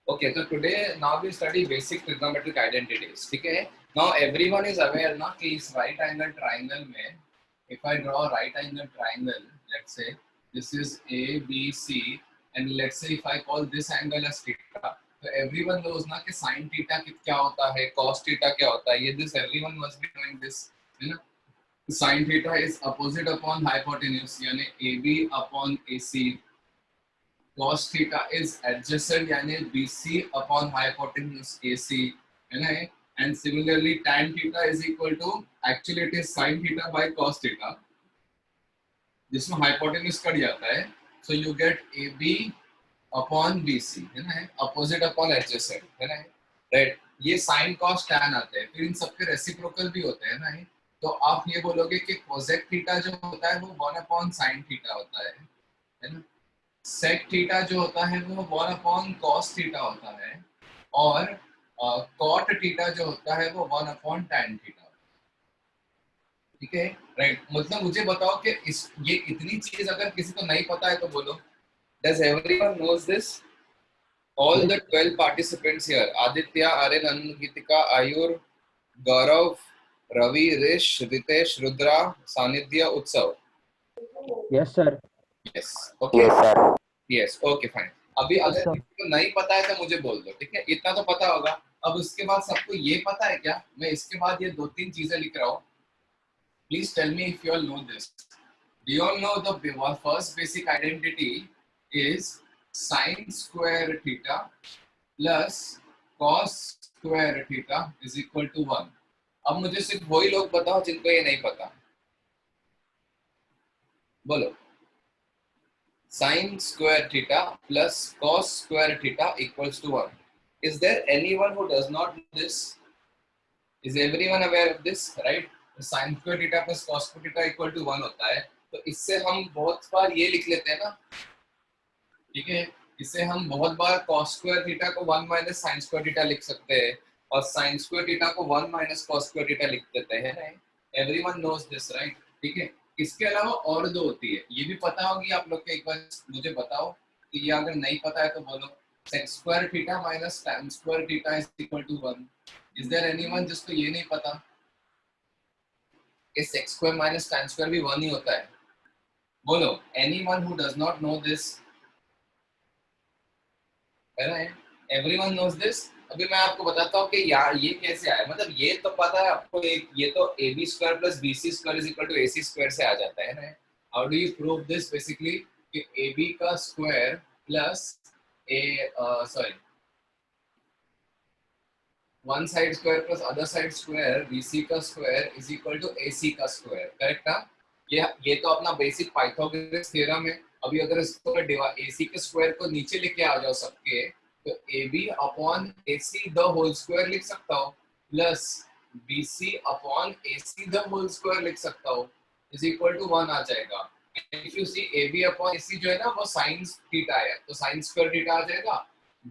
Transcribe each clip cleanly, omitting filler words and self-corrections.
Okay, so today now we study basic trigonometric identities. ठीक है? Now everyone is aware ना कि इस right angle triangle में, if I draw a right angle triangle, let's say this is A, B, C, and let's say if I call this angle as theta, so everyone knows ना कि sin theta क्या होता है, cos theta क्या होता है. ये this everyone must be knowing this, है ना? Sin theta is opposite upon hypotenuse, यानी AB upon AC. cos theta is adjacent यानी BC upon hypotenuse AC है ना. And similarly tan theta is equal to, actually it is sin theta by cos theta जिसमें hypotenuse cut जाता है, so you get AB upon BC है ना, opposite upon adjacent है ना, right. ये sin cos tan आते हैं, फिर इन सबके रेसिप्रोकल भी होते हैं ना. तो आप ये बोलोगे कि cosec थीटा जो होता है वो 1 upon sin थीटा होता है ना. सेक थीटा जो होता है वो 1 अपॉन कॉस थीटा होता है, और कॉट थीटा जो होता है वो 1 अपॉन टैन थीटा. ठीक है, राइट. मतलब मुझे बताओ कि ये इतनी चीज अगर किसी को नहीं पता है तो बोलो. Does everyone knows this? All the 12 participants here, Aditya, Aryan, Anant, Geetika, Ayur, Gaurav, Ravi, Rish, Ritesh, Rudra, Sanidhya, Utsav. Yes sir. Yes, okay sir. Yes, okay fine. अभी अगर किसी को नहीं पता है तो मुझे बोल दो, ठीक है. इतना तो पता होगा. अब उसके बाद सबको ये पता है क्या, मैं इसके बाद ये 2-3 चीजें लिख रहा हूँ. Please tell me if you all know this. Do you all know the first basic identity is sin square theta plus cos square theta is equal to 1. अब मुझे सिर्फ वही लोग बताओ जिनको ये नहीं पता. बोलो. sin square theta plus cos square theta equals to 1. Is there anyone who does not know this? Is everyone aware of this, right? sin square theta plus cos square theta equal to 1 होता है. तो इससे हम बहुत बार ये लिख लेते हैं ना, ठीक है. इससे हम बहुत बार cos square theta को 1 minus sin square theta लिख सकते हैं, और sin square theta को 1 minus cos square theta लिख देते हैं ना. Everyone knows this, right? ठीक है. इसके अलावा और दो होती है, ये भी पता होगी आप लोग के. एक बार मुझे बताओ कि ये अगर नहीं पता है तो बोलो. sec square theta minus tan square theta is equal to 1. Is there anyone जिसको ये नहीं पता कि sec square minus tan square भी 1 ही होता है? बोलो. Anyone who does not know this? है ना. Everyone knows this. अभी मैं आपको बताता हूँ कि यार ये कैसे आया. मतलब ये तो पता है आपको, ये तो AB square plus BC square is equal to AC square से आ जाता है ना. How do you prove this? Basically कि AB का square plus one side square plus other side square BC का square is equal to AC का square. Correct ना. ये तो अपना बेसिक पाइथागोरस थ्योरम है. अभी अगर इसको AC के स्क्वायर को नीचे लेके आ जाओ सबके, तो AB upon AC the whole square लिख सकता हो, plus BC upon AC the whole square लिख सकता हो, इज इक्वल टू 1 आ जाएगा. If you see AB upon AC जो है ना वो sin थीटा है, तो sin स्क्वायर थीटा आ जाएगा.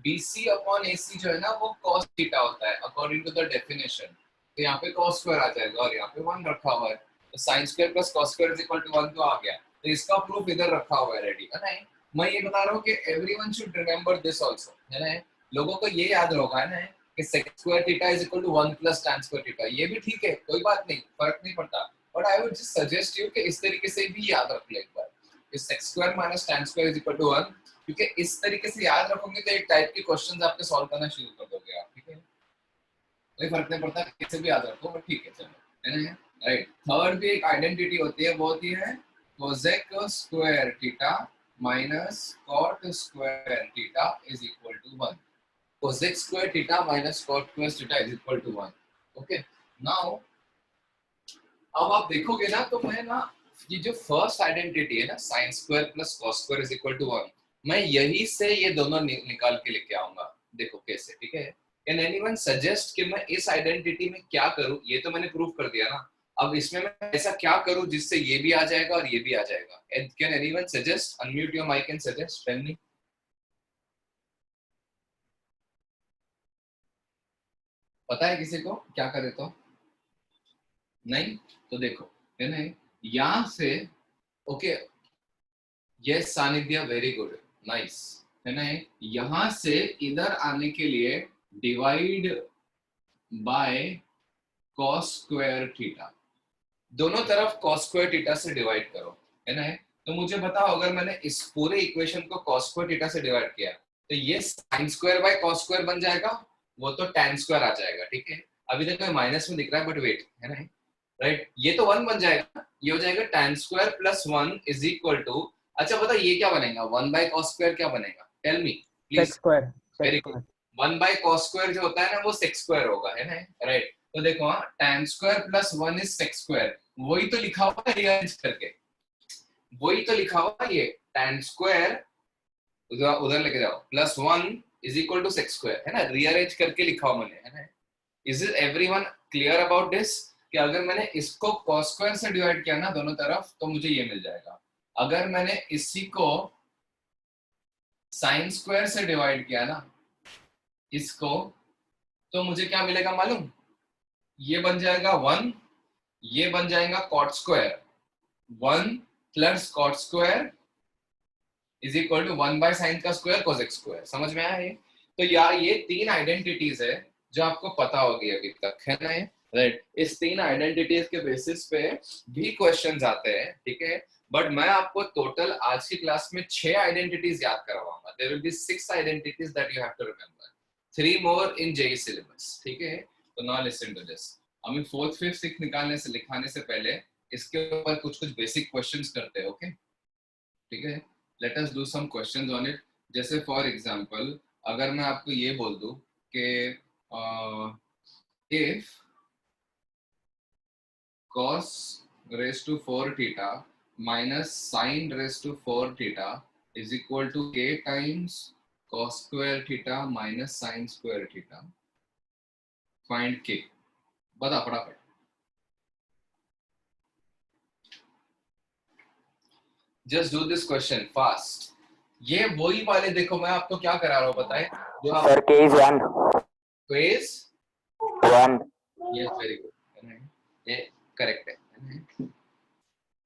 BC अपॉन AC जो है ना वो cos थीटा होता है अकॉर्डिंग टू द डेफिनेशन. तो यहाँ पे cos स्क्वायर आ जाएगा और यहाँ पे 1 रखा हुआ है, तो sin square plus cos square is equal to 1 तो आ गया. तो इसका प्रूफ इधर रखा हुआ है रेडी है ना. मैं ये बता रहा हूँ कि everyone should remember this also, है ना. लोगों को ये याद होगा है ना कि sec square theta is equal to 1 plus tan square theta. ये भी ठीक है, कोई बात नहीं, फर्क नहीं पड़ता. But I would just suggest you कि इस तरीके से भी याद रख ले एक बार कि sec square minus tan square is equal to 1, क्योंकि इस तरीके से याद रखोगे तो एक टाइप के क्वेश्चंस आपके सॉल्व करना शुरू कर दोगे आप. ठीक है, कोई फर्क नहीं पड़ता कैसे भी याद रखो, बट ठीक है चलो, है ना. राइट. थर्ड भी एक आइडेंटिटी होती है, वो होती है cosec square theta minus cot square theta is equal to 1. Cosec square theta minus cot square theta is equal to 1. Okay. Now, अब आप देखोगे ना तो मैं ना ये जो फर्स्ट आइडेंटिटी है ना sin square plus cos square is equal to 1, मैं यही से ये दोनों निकाल के लेके आऊंगा. देखो कैसे. ठीक है. Can anyone suggest कि मैं इस आइडेंटिटी में क्या करूं? ये तो मैंने प्रूव कर दिया ना. अब इसमें मैं ऐसा क्या करूं जिससे ये भी आ जाएगा और ये भी आ जाएगा? Can anyone suggest? Unmute your mic and suggest. Tell me. पता है किसी को क्या करे तो? नहीं तो देखो, है ना. यहां से ओके. यस सानिध्य, वेरी गुड, नाइस. है ना, यहां से इधर आने के लिए divide by cos square theta, दोनों तरफ cos स्क्वायर थीटा से डिवाइड करो, है ना। तो मुझे बताओ अगर मैंने इस पूरे इक्वेशन को cos स्क्वायर थीटा से डिवाइड किया तो ये sin square by cos square बन जाएगा, वो तो tan स्क्वायर आ जाएगा, ठीक है। अभी तक माइनस में दिख रहा है बट वेट, है ना, राइट, ये तो 1 बन जाएगा, ये हो जाएगा tan square plus 1 is equal to, अच्छा बताओ ये क्या बनेगा, 1 बाय cos स्क्वायर क्या बनेगा, tell me sec please. Square, very sec good, square. 1 by cos square जो होता है ना वो sec स्क्वायर होगा, है ना, राइट। तो देखो tan square plus 1 is sec square, वही तो लिखा हुआ है रीअरेंज करके, वही तो लिखा हुआ है, ये tan स्क्वायर उधर लेके जाओ plus 1 is equal to sec square, है ना, रीअरेंज करके लिखा हुआ मैंने, है ना। Is it everyone clear about this कि अगर मैंने इसको cos स्क्वायर से डिवाइड किया ना दोनों तरफ तो मुझे ये मिल जाएगा, अगर मैंने इसी को sin स्क्वायर से डिवाइड किया ना इसको, तो मुझे क्या मिलेगा मालूम, ये बन जाएगा 1, ये बन जाएगा cot square, 1 plus cot square is equal to 1 by sine का स्क्वायर कोसेक स्क्वायर, समझ में आया ये। तो यार ये 3 आइडेंटिटीज है जो आपको पता होगी अभी तक, है ना, राइट। इस 3 आइडेंटिटीज के बेसिस पे भी क्वेश्चंस आते हैं, ठीक है, बट मैं आपको टोटल आज की क्लास में 6 आइडेंटिटीज याद करवाऊंगा, there will be 6 identities that you have to remember, 3 more in JEE syllabus, ठीक है। तो नाउ लिसन टू दिस, हमें 4th 5th 6th निकालने से लिखाने से पहले इसके ऊपर कुछ कुछ बेसिक क्वेश्चंस करते हैं, ओके, ठीक है। Let us do some questions on it, जैसे फॉर एग्जांपल अगर मैं आपको ये बोल दूं कि if cos raised to 4 theta minus sin raised to 4 theta is equal to k times cos square theta minus sin square theta, find k, बता फटाफट। Just do this question fast, ये वही वाले देखो मैं आपको क्या करा रहा हूँ बताए, जो आप सर के इज 1 क्वेज 1। यस वेरी गुड, ये करेक्ट है।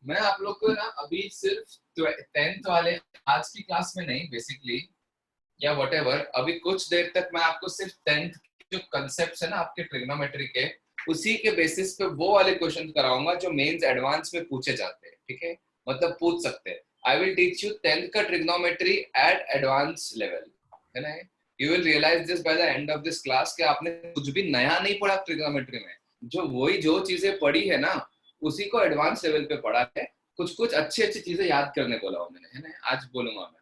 मैं आप लोग को ना अभी सिर्फ 10th वाले आज की क्लास में नहीं बेसिकली या व्हाटएवर, अभी कुछ देर तक मैं आपको सिर्फ 10th जो कांसेप्ट्स है ना आपके ट्रिग्नोमेट्री के, उसी के बेसिस पे वो वाले क्वेश्चन कराऊंगा जो मेंस एडवांस में पूछे जाते हैं, ठीक है, मतलब पूछ सकते हैं। I will teach you 10th का ट्रिग्नोमेट्री एट एडवांस लेवल, है ना। You will realise this by the end of this class कि आपने कुछ भी नया नहीं पढ़ा ट्रिग्नोमेट्री में, जो चीजें पढ़ी है ना उसी को एडवांस लेवल पे पढ़ा है, कुछ कुछ अच्छी अच्छी चीजें याद करने बोला हूं मैंने, है ना, आज बोलूंगा मैं।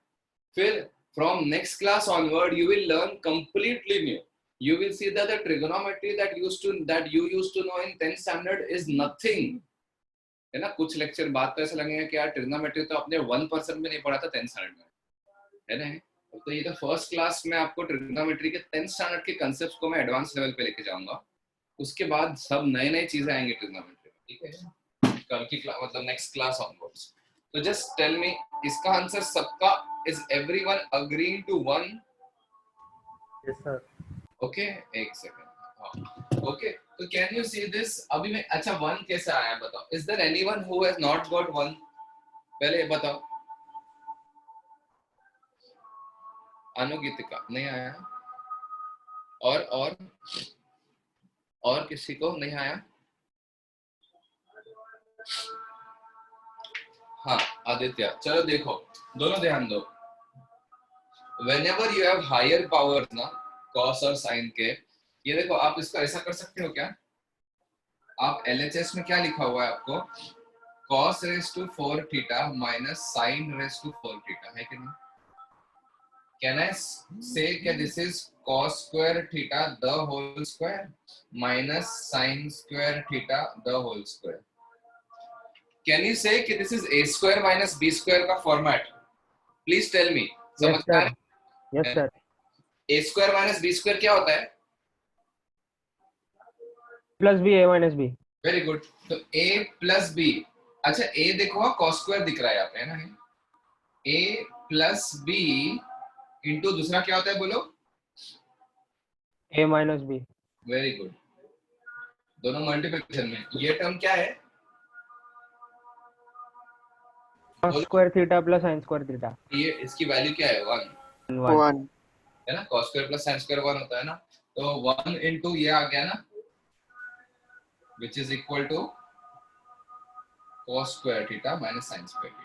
फिर from next class onward you will learn completely new, you will see that the trigonometry that you used to know in 10th standard is nothing, है ना। कुछ लेक्चर बाद तो ऐसा लगेगा कि यार ट्रिग्नोमेट्री तो अपने 1% में नहीं पढ़ा था 10th स्टैंडर्ड में, है ना। तो ये तो फर्स्ट क्लास में आपको ट्रिग्नोमेट्री के 10th स्टैंडर्ड के कांसेप्ट्स को मैं एडवांस लेवल पे लेके जाऊंगा, उसके बाद सब नए नए चीजें आएंगे ट्रिग्नोमेट्री में, ठीक है, कल की क्लास मतलब नेक्स्ट क्लास ऑनवर्ड्स। तो जस्ट टेल मी इसका आंसर सबका, is everyone agreeing to 1? Yes sir. Okay एक सेकंड, ओके, तो कैन यू सी दिस अभी मैं, अच्छा 1 कैसे आया बताओ, is there anyone who has not got 1, पहले ये बताओ। अनुगीतिका नहीं आया, और किसी को नहीं आया, हाँ आदित्य, चलो देखो दोनों ध्यान दो, whenever you have higher powers ना cos और sin के, ये देखो आप इसको ऐसा कर सकते हो क्या, आप LHS में क्या लिखा हुआ है आपको, cos raised to 4 theta minus sin raised to 4 theta, है कि नहीं। Can I say that this is cos square theta the whole square minus sin square theta the whole square? Can you say that this is a square minus b square का format? Please tell me. समझ में आ रहा है? Yes sir. a square minus b square क्या होता है? Plus B ए minus B. Very good, तो a plus b, अच्छा a देखो cos स्क्वायर दिख रहा है यहाँ पे, है ना, a प्लस b इंटू दूसरा क्या होता है बोलो, ए माइनस बी। वेरी गुड, दोनों मल्टीप्लिकेशन में, ये टर्म क्या है, cos square theta plus sin square theta. ये इसकी वैल्यू क्या है 1, 1 1 है ना, cos square plus sin square 1 होता है ना, तो 1 into ये आ गया ना, which is equal to cos square theta minus sin square theta.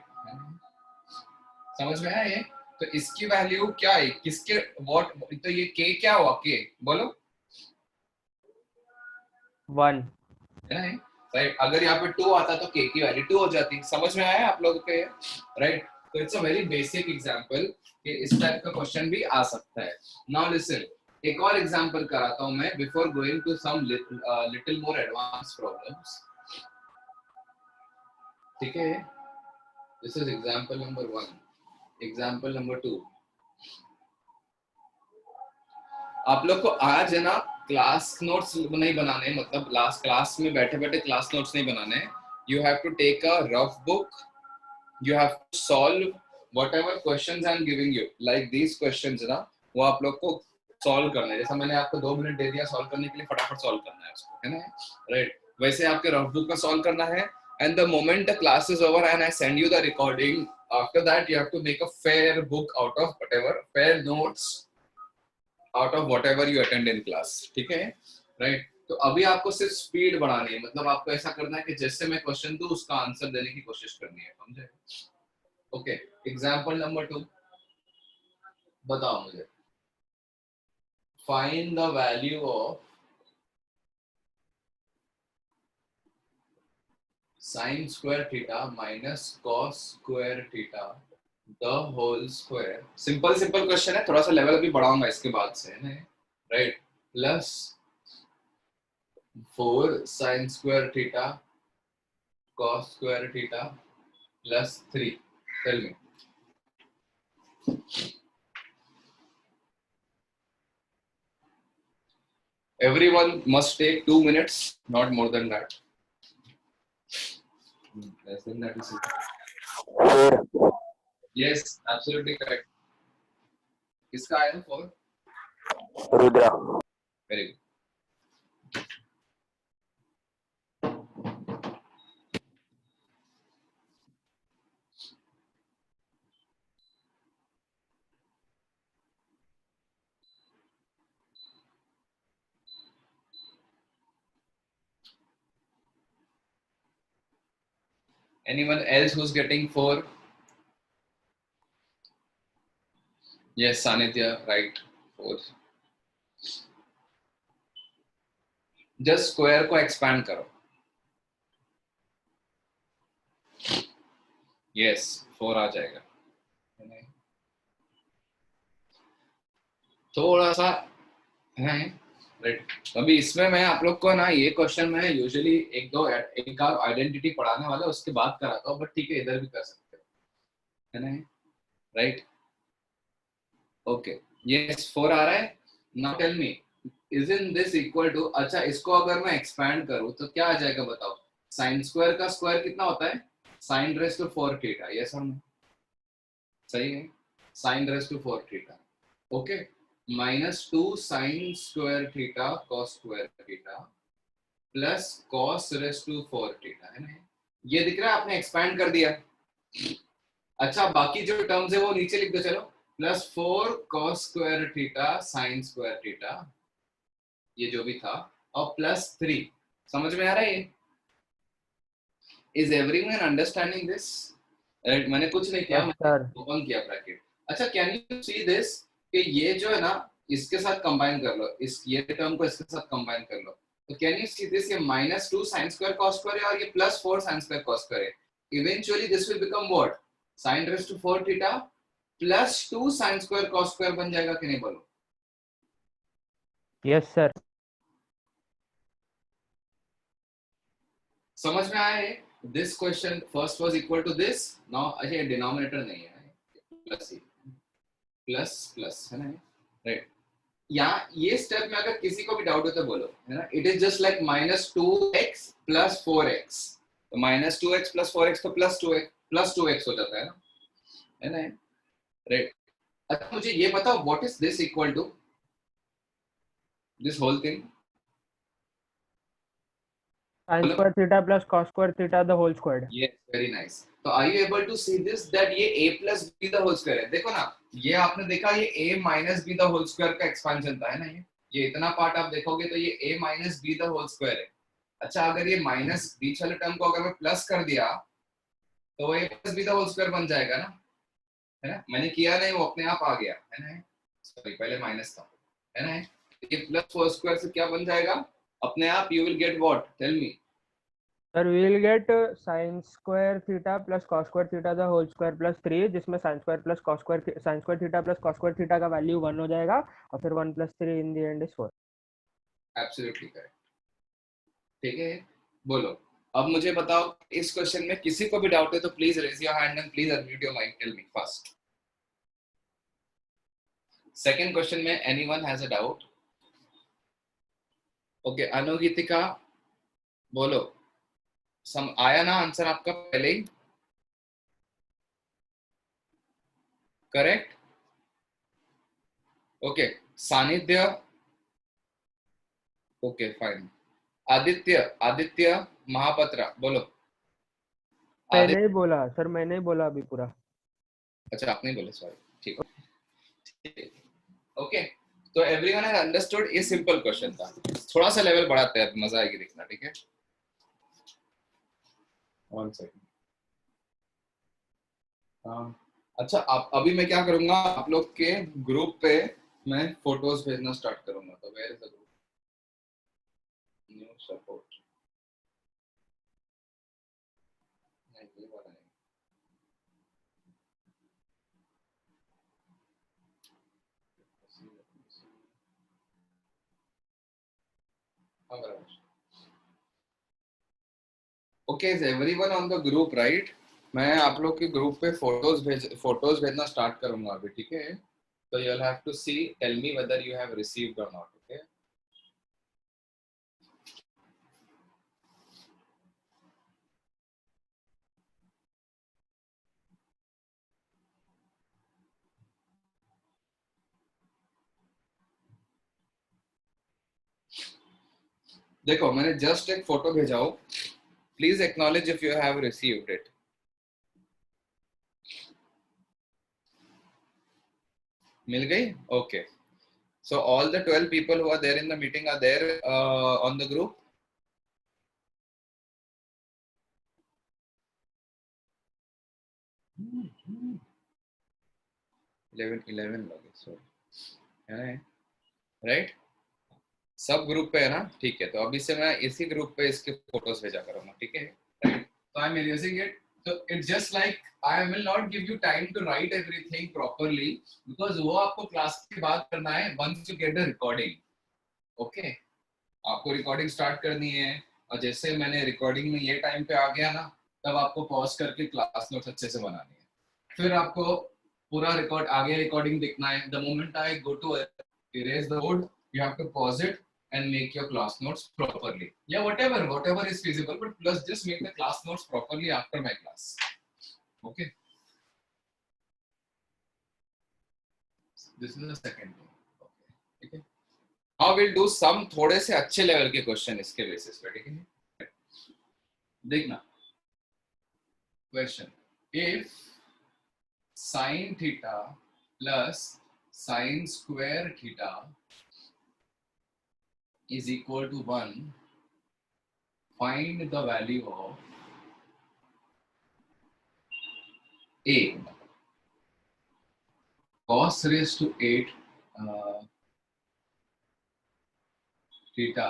समझ में आया ये? तो इसकी वैल्यू क्या है, किसके व्हाट, तो ये k क्या हुआ, k बोलो, 1 है ना, राइट। अगर यहाँ पे 2 आता तो k की वैल्यू 2 हो जाती। समझ में आया आप लोगों को ये, राइट। तो it's a very basic example कि इस टाइप का क्वेश्चन भी आ सकता है। नाउ लिसन, एक और एग्जांपल कराता हूं मैं before going to some little more advance problems, ठीक है। This is example number 1। Example number 2, आप लोग को आज है ना क्लास नोट्स नहीं बनाने, मतलब लास्ट क्लास में बैठे बैठे क्लास नोट्स नहीं बनाने। You have to take a rough book, you have to solve whatever questions I'm giving you, like these questions ना, वो आप लोग को सॉल्व करना है। जैसा मैंने आपको 2 मिनट दे दिया सॉल्व करने के लिए, फटाफट सॉल्व करना है उसको, है ना, राइट। वैसे आपके रफ बुक में सॉल्व करना है, and the moment the class is over and I send you the recording, after that you have to make a fair book out of whatever, fair notes out of whatever you attend in class, ठीक है, right. तो अभी आपको सिर्फ speed बढ़ानी है, मतलब आपको ऐसा करना है कि जैसे मैं क्वेश्चन दूं उसका आंसर देने की कोशिश करनी है, समझे? ओके, एग्जांपल नंबर 2, बताओ मुझे, find the value of sin square theta minus cos square theta the whole square. Simple simple question है, थोड़ा सा लेवल अभी बढ़ाऊंगा इसके बाद से, है ना, right. Plus 4 sin square theta cos square theta plus 3। Tell me, everyone must take 2 minutes, not more than that, less than that is yes, absolutely correct। किसका आया ना 4? Rudra very good. Anyone else who's getting 4? Yes, Sanitya, right, 4। Just square को expand करो, yes 4 आ जाएगा। थोड़ा सा है, right. अभी इसमें मैं आप लोग को ना ये क्वेश्चन में यूजुअली एक आध आइडेंटिटी पढ़ाने वाला उसके बाद कराता हूँ, बट ठीक है इधर भी कर सकते हो, है ना, राइट। ओके, यस 4 आ रहा है। Now tell me, isn't this equal to, अच्छा इसको अगर मैं एक्सपैंड करूं तो क्या आ जाएगा बताओ, साइन स्क्वायर का स्क्वायर कितना होता है, sine raise to 4 theta, yes और नो, सही है, sine raise to 4 theta, okay, minus 2 sine square theta cos square theta plus cos raise to 4 theta, है ना, ये दिख रहा है, आपने एक्सपैंड कर दिया। अच्छा बाकी जो टर्म्स है वो नीचे लिख दो, चलो, plus 4 cos square theta sine square theta, ये जो भी था, और प्लस 3। समझ में आ रहा है ये? Is everyone understanding this? Right, मैंने कुछ नहीं किया, Yes, मैंने sir. ओपन किया ब्रैकेट। अच्छा, कैन यू सी दिस कि ये जो है ना इसके साथ कंबाइन कर लो, इस ये टर्म को इसके साथ कंबाइन कर लो, तो कैन यू सी दिस, ये minus 2 sine square cos square है और ये plus 4 sine square cos square है। Eventually this will become what, sine raise to 4 theta plus 2 sine square cos square बन जाएगा कि नहीं, बोलो? Yes, sir. समझ में आया है? This question first was equal to this, now अच्छा डिनोमिनेटर नहीं है, प्लस प्लस प्लस, है ना, राइट। यहाँ ये स्टेप में अगर किसी को भी डाउट हो तो बोलो, है ना, it is just like minus 2x plus 4x, तो माइनस 2x प्लस 4x तो प्लस 2x हो जाता है ना, राइट। अच्छा मुझे ये बताओ, what is this equal to, this whole thing? sin square theta plus cos square theta the whole squared. Yes, very nice. तो are you able to see this that ये a plus b the whole square है? देखो ना, ये आपने देखा ये a minus b the whole square का expansion था, है ना? ये इतना पार्ट आप देखोगे तो ये a minus b the whole square है. अच्छा, अगर ये माइनस बीच वाले टर्म को अगर मैं प्लस कर दिया तो वो a plus b the whole square बन जाएगा ना, है ना? मैंने किया नहीं, वो अपने आप आ गया, है ना? सॉरी, पहले माइनस था, है ना? ये प्लस फोर स्क्वायर से क्या बन जाएगा अपने आप? You will get what? Tell me. Sir, we will get sin square theta plus cos square theta the whole square plus 3, जिसमें sin square plus cos square sin square theta plus cos square theta का value 1 हो जाएगा और फिर 1 plus 3 in the end is 4. Absolutely correct. ठीक है, बोलो. अब मुझे बताओ, इस क्वेश्चन में किसी को भी डाउट है तो please raise your hand and please unmute your mic. Tell me first. Second question में anyone has a doubt? Okay, Anugeetika बोलो. सम आया ना आंसर आपका पहले ही? Correct. Okay, Sanidhya. Okay fine. Aditya Mahapatra बोलो. मैंने ही बोला सर, मैंने ही बोला अभी पूरा. अच्छा, आपने बोले, सॉरी. ठीक. ओके, तो एवरीवन हैज अंडरस्टूड. ये सिंपल क्वेश्चन था. थोड़ा सा लेवल बढ़ाते हैं, मजा आएगी देखना. ठीक है, 1 सेकंड. अच्छा, आप अभी मैं क्या करूंगा, आप लोग के ग्रुप पे मैं फोटोज भेजना स्टार्ट करूंगा. तो where is the group? New support. नहीं, ये वाला नहीं. Okay, is everyone on the group right? मैं आप लोग के ग्रुप पे फोटोज भेजना स्टार्ट करूंगा अभी. ठीक है, तो you will have to see, tell me whether you have received और नॉट. ओके, देखो मैंने जस्ट एक फोटो भेजा हो. Please acknowledge if you have received it. मिल गई? Okay. So all the 12 people who are there in the meeting are there on the group. Hmm. 11 लोग हैं, sorry. राइट, सब ग्रुप पे है ना? ठीक है, तो अभी से मैं इसी ग्रुप पे इसके फोटोज भेजा करूंगा. ठीक है, तो I am using it. So it's just like I will not give you time to write everything properly because वो आपको क्लास के बाद करना है. once you get the recording, okay? आपको रिकॉर्डिंग स्टार्ट करनी है और जैसे मैंने रिकॉर्डिंग में ये टाइम पे आ गया ना, तब आपको पॉज करके क्लास नोट्स अच्छे से बनानी है. फिर आपको पूरा रिकॉर्ड आगे रिकॉर्डिंग दिखना है. The moment I go to erase the board, you have to pause it and make your class notes properly. Yeah, whatever is feasible, but plus just make the class notes properly after my class. Okay, this is the second thing. Okay, now we'll do some थोड़े से अच्छे level के question इसके basis पे. ठीक है, देखना. Question: if sin theta plus sin square theta is equal to 1, find the value of a. Cos raised to 8 theta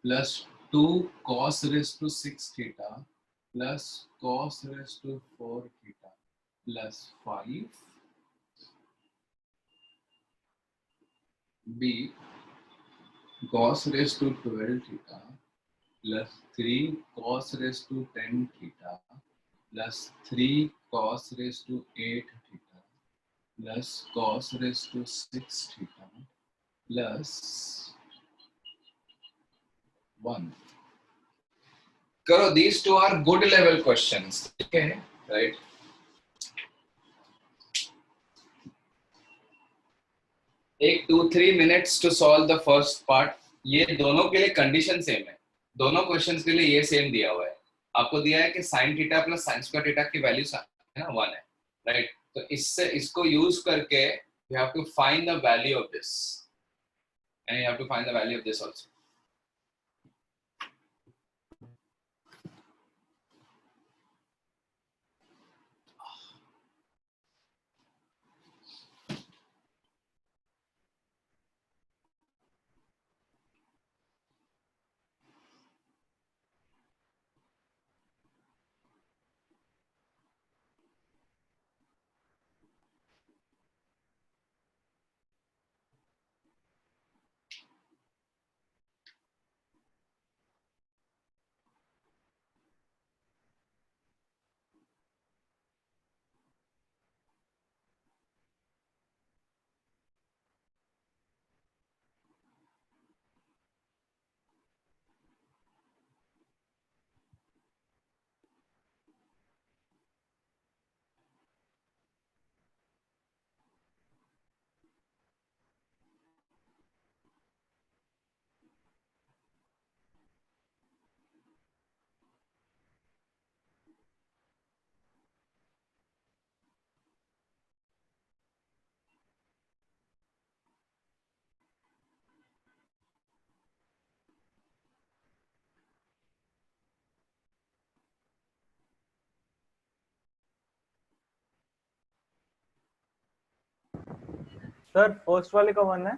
plus 2 cos raised to 6 theta plus cos raised to 4 theta plus 5 b cos raised to 12 theta plus 3 cos raised to 10 theta plus 3 cos raised to 8 theta plus cos raised to 6 theta plus 1. करो, these two are good level questions. ठीक है, right? एक 2-3 minutes to solve the first part. ये दोनों के लिए condition same है. दोनों क्वेश्चंस के लिए ये सेम दिया हुआ है। आपको दिया है कि sin theta plus sin square theta की वैल्यू है ना 1 है, राइट? तो इससे इसको यूज करके you have to find the value of this and you have to find the value of this also. Sir first वाले का 1 है।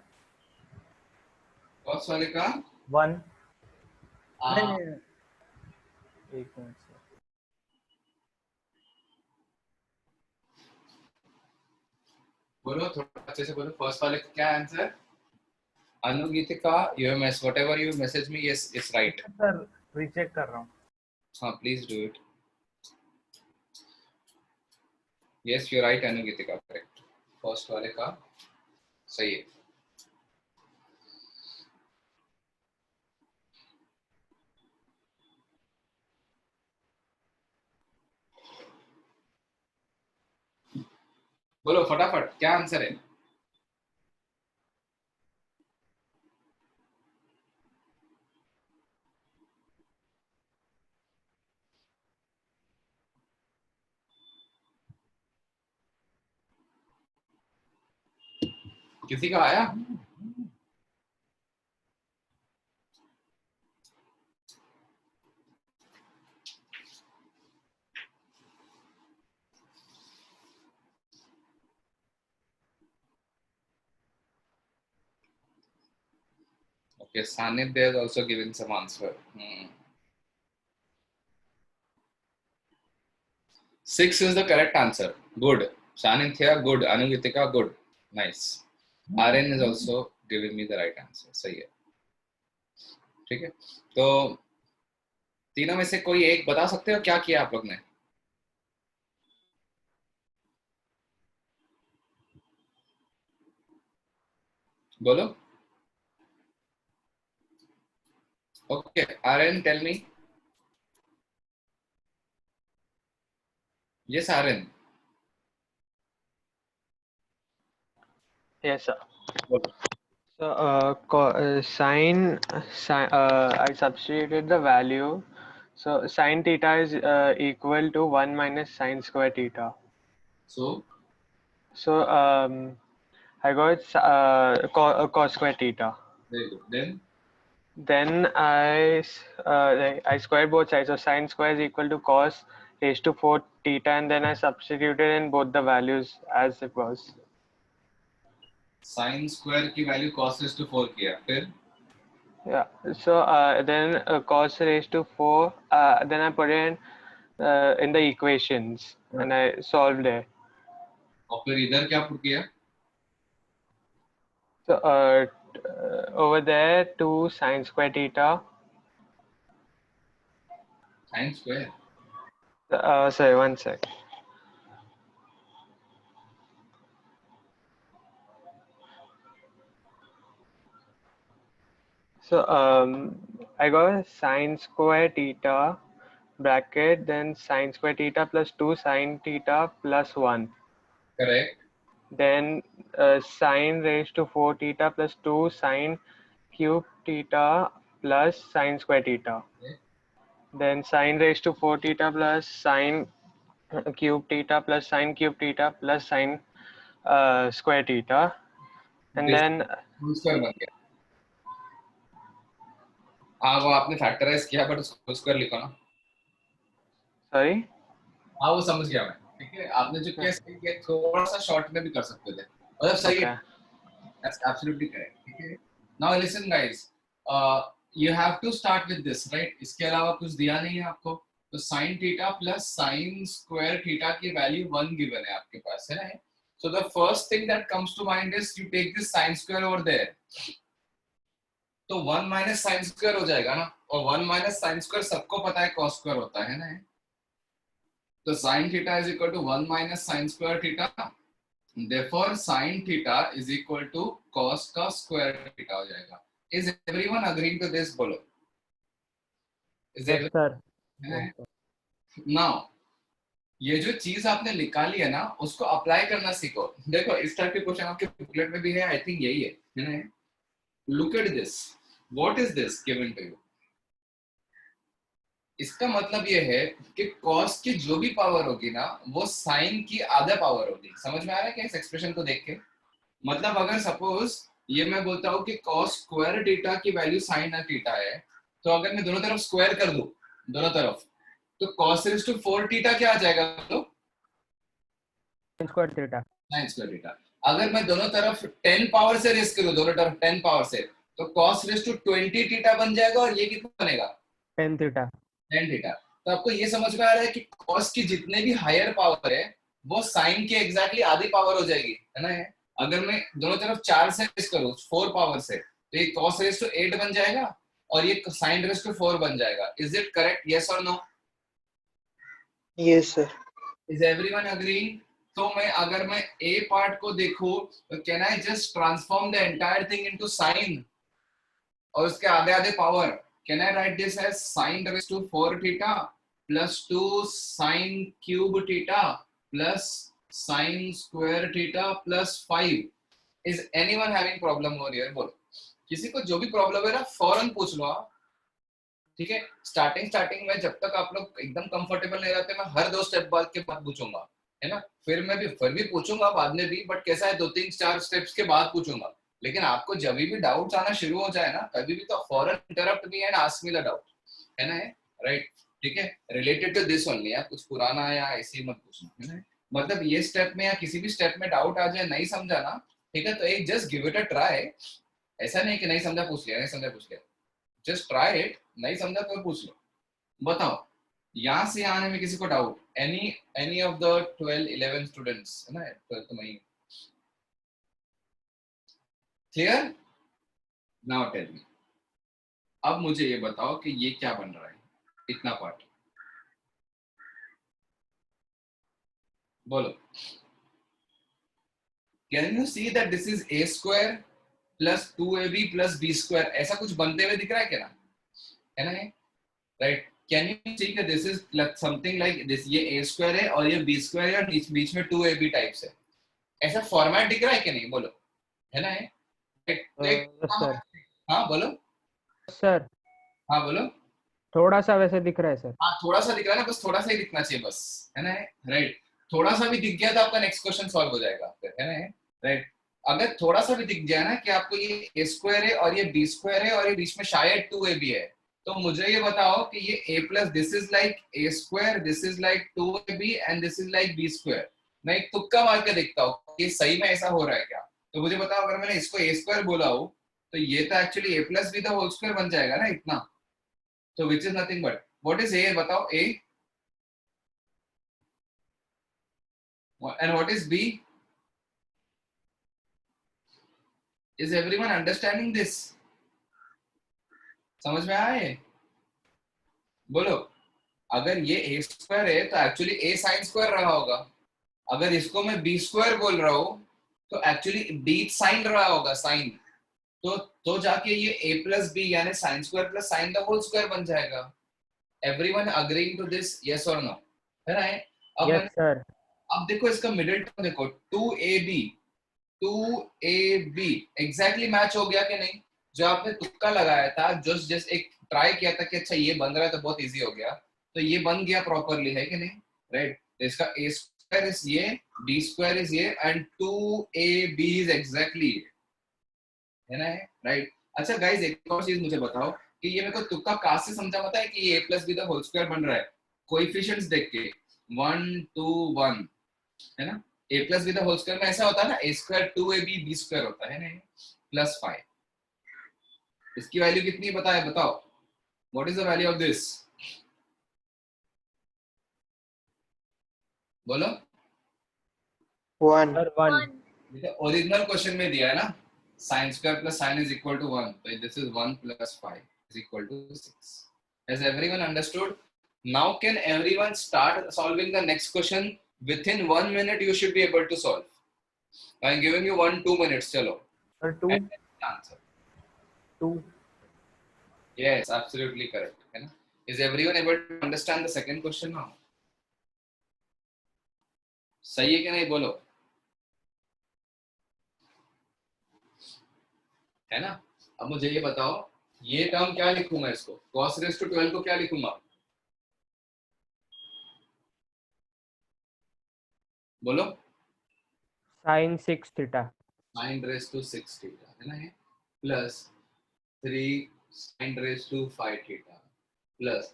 फर्स्ट वाले का 1 आ, नहीं, एक मिनट सर। बोलो थोड़ा अच्छे से बोलो। फर्स्ट वाले का क्या answer? Anugitika, you mess whatever you message me, yes, it's right. Sir recheck कर रहा हूँ। हाँ, please do it. Yes, you're right, अनुगीतिका, correct. First वाले का सही है। बोलो फटाफट, क्या आंसर है? किसी का आया? Okay, Sanidhya has also given some answer. 6 is the correct answer. Good. Sanidhya, good. Anugitika, good. Nice. RN is also giving me the right answer. सही है। ठीक है, तो तीनों में से कोई एक बता सकते हो क्या किया आप लोग ने? बोलो। Okay, RN, tell me. Yes RN। Yes, sir. बोलो। So, I substituted the value. So, sine theta is equal to 1 minus sine square theta. So So, I got cos square theta. very good. Then I squared both sides. So, sine square is equal to cos raised to 4 theta, and then I substituted in both the values as it was. Sine square की value cos raised to 4 किया, फिर Yeah, so then cos raised to 4, then I put it in the equations and I solved it. और फिर इधर क्या put किया? So over there 2 sine square theta. Sine square. Sorry, one sec. So I got sine square theta bracket, then sine square theta plus 2 sine theta plus 1. Correct. Then sine raised to 4 theta plus 2 sine cube theta plus sine square theta. Okay. Then sine raised to 4 theta plus sine cube theta plus sine cube theta plus sine square theta. And This then, whole square बन गया। हाँ वो आपने factorise किया but उसको whole square लिखो ना। sorry, हाँ वो समझ गया मैं, ठीक है। आपने जो किया सही किया, थोड़ा सा शॉर्ट में भी कर सकते थे, मतलब सही है। okay. That's absolutely correct. Okay. Now listen guys, you have to start with this, right? इसके अलावा कुछ दिया नहीं है आपको, तो sin theta plus sin square theta की वैल्यू 1 given है आपके पास, है ना? So the first thing that comes to mind is you take this sin square over there, तो 1 minus sin square हो जाएगा ना, और 1 minus sin square सबको पता है cos square होता है ना? तो sin theta is equal to 1 minus sin square theta. Therefore, sin theta is equal to cos का square theta हो जाएगा. Is everyone agreeing to this? बोलो. Is Yes, sir. everyone? Now, ये जो चीज आपने निकाली है ना, उसको अप्लाई करना सीखो। देखो इस टाइप के क्वेश्चन आपके बुकलेट में भी है, आई थिंक यही है ना? Look at this. What is this given to you? इसका मतलब ये है कि cos की जो भी पावर होगी ना, वो sin की आधा पावर होगी। समझ में आ रहा है क्या इस एक्सप्रेशन को देख के? मतलब अगर सपोज ये मैं बोलता हूँ कि cos स्क्वायर थीटा की वैल्यू sin थीटा है, तो अगर मैं दोनों तरफ स्क्वायर कर दूं, दोनों तरफ, तो cos रेज़ टू 4 थीटा क्या आ जाएगा? तो sin square theta. sin square theta. अगर मैं दोनों तरफ 10 पावर से रेज़ करूं, दोनों तरफ 10 पावर से, तो cos रेज़ टू 20 थीटा बन जाएगा, और ये कितना बनेगा? tan theta. tan theta. तो आपको ये समझ में आ रहा है कि cos की जितने भी हायर पावर है, वो sin की एग्जैक्टली आधी पावर हो जाएगी, है ना? अगर मैं दोनों तरफ 4 से रेज़ करूं 4 पावर से, तो ये cos रेज़ टू 8 बन जाएगा, और ये sin रेज़ टू 4 बन जाएगा। Is it correct? यस और no? Yes, sir. Is everyone agreeing? तो मैं अगर मैं a पार्ट को देखूं, तो can I just transform the entire thing into sin और उसके आधे आधे power? Can I write this as sin raise to 4 theta plus 2 sin cube theta plus sin square theta plus 5? Is anyone having problem over here? बोलो, किसी को जो भी problem है ना, फौरन पूछ लो आप, ठीक है? स्टार्टिंग में जब तक आप लोग एकदम कंफर्टेबल नहीं रहते, मैं हर 2 स्टेप बाद के बाद पूछूंगा, है ना? फिर भी पूछूंगा बाद में भी, बट कैसा है 2-3-4 स्टेप्स के बाद पूछूंगा। लेकिन आपको जब भी डाउट्स आना शुरू हो जाए ना, कभी भी तो फौरन interrupt me and ask me the doubt, है ना? राइट, ठीक है? रिलेटेड टू दिस ओनली, या कुछ पुराना या ऐसे मत पूछना, है ना? मतलब ये स्टेप में या किसी भी स्टेप में डाउट आ जाए, नहीं समझा ना, ठीक है, तो एक just give it a try. ऐसा नहीं कि नहीं समझा पूछ लिया, नहीं समझा पूछ लिया, जस्ट ट्राई इट। नहीं समझा तो पूछ लो। बताओ, यहाँ से आने में किसी को doubt? Any of the 12-11 students, है ना? 12th में क्लियर? नाउ टेल मी, अब मुझे ये बताओ कि ये क्या बन रहा है, इतना पार्ट बोलो। Can you see that this is a square plus 2ab plus b square? ऐसा कुछ बनते हुए दिख रहा है क्या ना? है ना? राइट, कैन यू सी कि this is something like this, ये a स्क्वायर है और ये b स्क्वायर है, और बीच में 2ab टाइप्स है। ऐसा फॉर्मेट दिख रहा है कि नहीं? बोलो, है ना? Yes, sir. हाँ बोलो, Sir, हाँ बोलो। थोड़ा सा वैसे दिख रहा है सर। हाँ थोड़ा सा दिख रहा है ना, बस थोड़ा सा ही दिखना चाहिए बस, है ना? राइट, थोड़ा सा भी दिख गया तो आपका नेक्स्ट क्वेश्चन सॉल्व हो जाएगा फिर, है ना? राइट, अगर थोड़ा सा भी दिख जाए ना कि आपको ये a स्क्वायर है और ये b स्क्वायर है और ये बीच में शायद 2ab है, तो मुझे ये बताओ कि ये a plus this is like a square, this is like 2ab and this is like b square. मैं एक तुक्का मार के देखता हूँ ये सही में ऐसा हो रहा है क्या? तो मुझे बताओ, अगर मैंने इसको a स्क्वायर बोला हो, तो ये तो actually a plus b the whole square बन जाएगा ना इतना। तो which is nothing but, what is a? बताओ a, and what is b? Is everyone understanding this? समझ में आया ये? बोलो, अगर ये a स्क्वायर है तो एक्चुअली a साइन स्क्वायर रहा होगा। अगर इसको मैं b स्क्वायर बोल रहा हूँ तो एक्चुअली b साइन रहा होगा, साइन। तो जाके ये a प्लस b यानी sine square plus sine the whole square बन जाएगा। Everyone agreeing to this? Yes और नो? है ना? Yes sir. अब देखो इसका मिडिल टर्म देखो, 2ab एग्जैक्टली मैच हो गया कि नहीं? जो आपने तुक्का लगाया था, जस्ट एक ट्राई किया था कि अच्छा ये बन रहा है तो बहुत इजी हो गया, तो ये बन गया प्रॉपरली, है कि नहीं? राइट, इसका a स्क्वायर इज ये, b स्क्वायर इज ये, एंड 2ab इज एग्जैक्टली ये, है ना? राइट। अच्छा गाइस, एक और चीज मुझे बताओ कि ये मेरे को तुक्का कहाँ से समझा पता है कि ये a plus B the whole square बन रहा है? कोएफिशिएंट्स देख के 1 2 1, है ना? a plus B the whole square में ऐसा होता है ना, a square 2ab b square होता है ना, प्लस 5। इसकी वैल्यू कितनी बताओ, what is the value of this? बोलो। 1. सर 1. ओरिजिनल क्वेश्चन में दिया है ना, sin square plus sin is equal to 1, so this is 1 plus 5 is equal to 6. Has everyone understood? Now can everyone start solving the next question? Within 1 minute you should be able to solve. I am giving you 1-2 minutes. Chalo. Sir, 2. Answer. 2. Yes, absolutely correct. है ना? Is everyone able to understand the second question now? सही है कि नहीं बोलो, है ना? अब मुझे ये बताओ, ये टर्म क्या लिखूं मैं इसको? cos raised to 12 को क्या लिखूंगा? बोलो। sin 6 theta. sin raised to 6 theta, है ना? ये plus 3 sin raised to 5 theta plus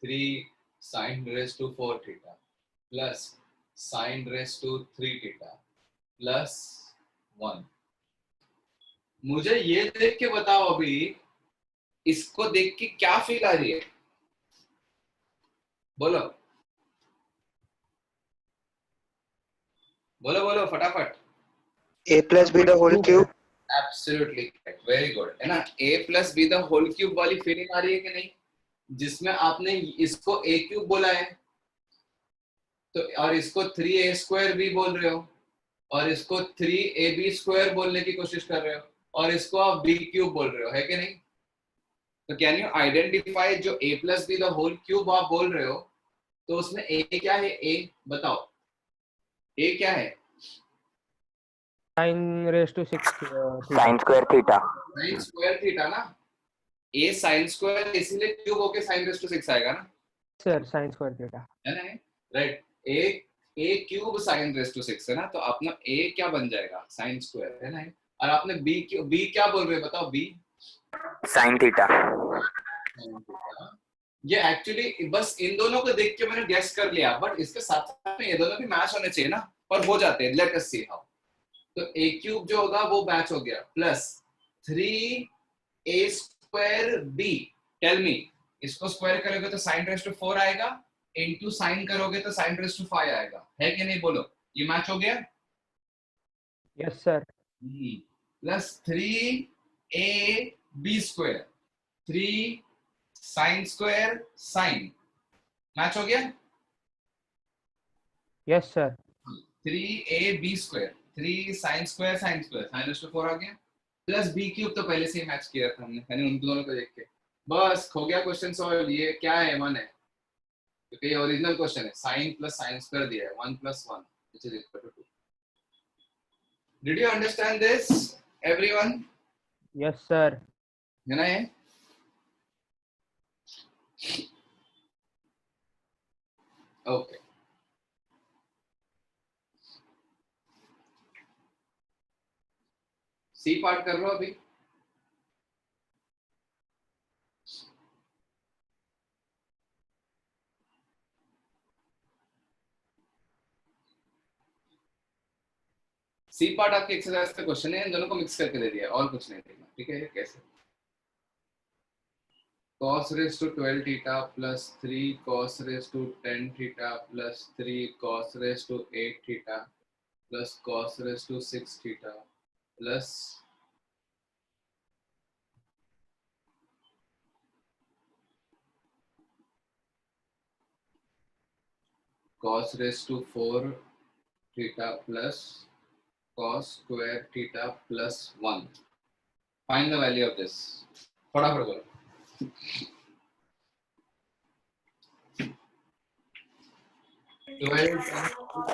3 sin raised to 4 theta plus sin raised to 3 theta plus 1। मुझे ये देख के बताओ, अभी इसको देख के क्या फील आ रही है? बोलो बोलो बोलो फटाफट। A plus b the whole cube. Absolutely correct, very good, है ना? a plus B the whole cube वाली फीलिंग आ रही है कि नहीं, जिसमें आपने इसको a क्यूब बोला है तो, और इसको 3a स्क्वायर भी बोल रहे हो, और इसको 3ab स्क्वायर बोलने की कोशिश कर रहे हो, और इसको आप b क्यूब बोल रहे हो, है कि नहीं? तो कैन यू आइडेंटिफाई जो a plus B the whole cube आप बोल रहे हो, तो उसमें a क्या है? a बताओ, a क्या है? sin raised to 6 sin square theta. sin square theta ना, a sin स्क्वायर इसीलिए क्यूब होके sin रेज़ टू 6 आएगा ना, सर sin स्क्वायर थीटा. है ना? Right, a cube sin raise to 6 है ना, तो अपना a क्या बन जाएगा? sin स्क्वायर, है ना? और आपने b क्या बोल रहे हो बताओ? b Sin theta. ये एक्चुअली बस इन दोनों को देख के मैंने गेस कर लिया, बट इसके साथ साथ में ये दोनों भी मैच होने चाहिए ना, पर हो जाते हैं। Let us see how. तो a क्यूब जो होगा वो मैच हो गया, plus 3a square b, tell me, इसको स्क्वायर करोगे तो sin रेज़ टू 4 आएगा, इनटू sin करोगे तो sin रेज़ टू 5 आएगा, है कि नहीं? बोलो, ये मैच हो गया? Yes sir. Plus 3ab square, 3 sin square sin, match हो गया? Yes sir. 3ab square, 3 sin square sin raise to 4 आ गया, प्लस b क्यूब तो पहले से ही मैच किया था हमने, यानी उन दोनों को देख के बस हो गया क्वेश्चन सॉल्व। ये क्या है? 1 है, क्योंकि ये ओरिजिनल क्वेश्चन है, sin प्लस sin स्क्वायर दिया है, 1 plus 1 which is equal to 2. Did you understand this, everyone? Yes sir. है ना ये? ओके, सी पार्ट कर लो अभी। सी पार्ट आपके एक्सरसाइज का क्वेश्चन है, इन दोनों को मिक्स करके दे दिया, और कुछ नहीं देखना, ठीक है? कैसे? cos raised to 12 theta plus 3 cos raised to 10 theta plus 3 cos raised to 8 theta plus cos raised to 6 theta plus cos raised to 4 theta plus cos square theta plus 1. Find the value of this. फटाफट बोलो।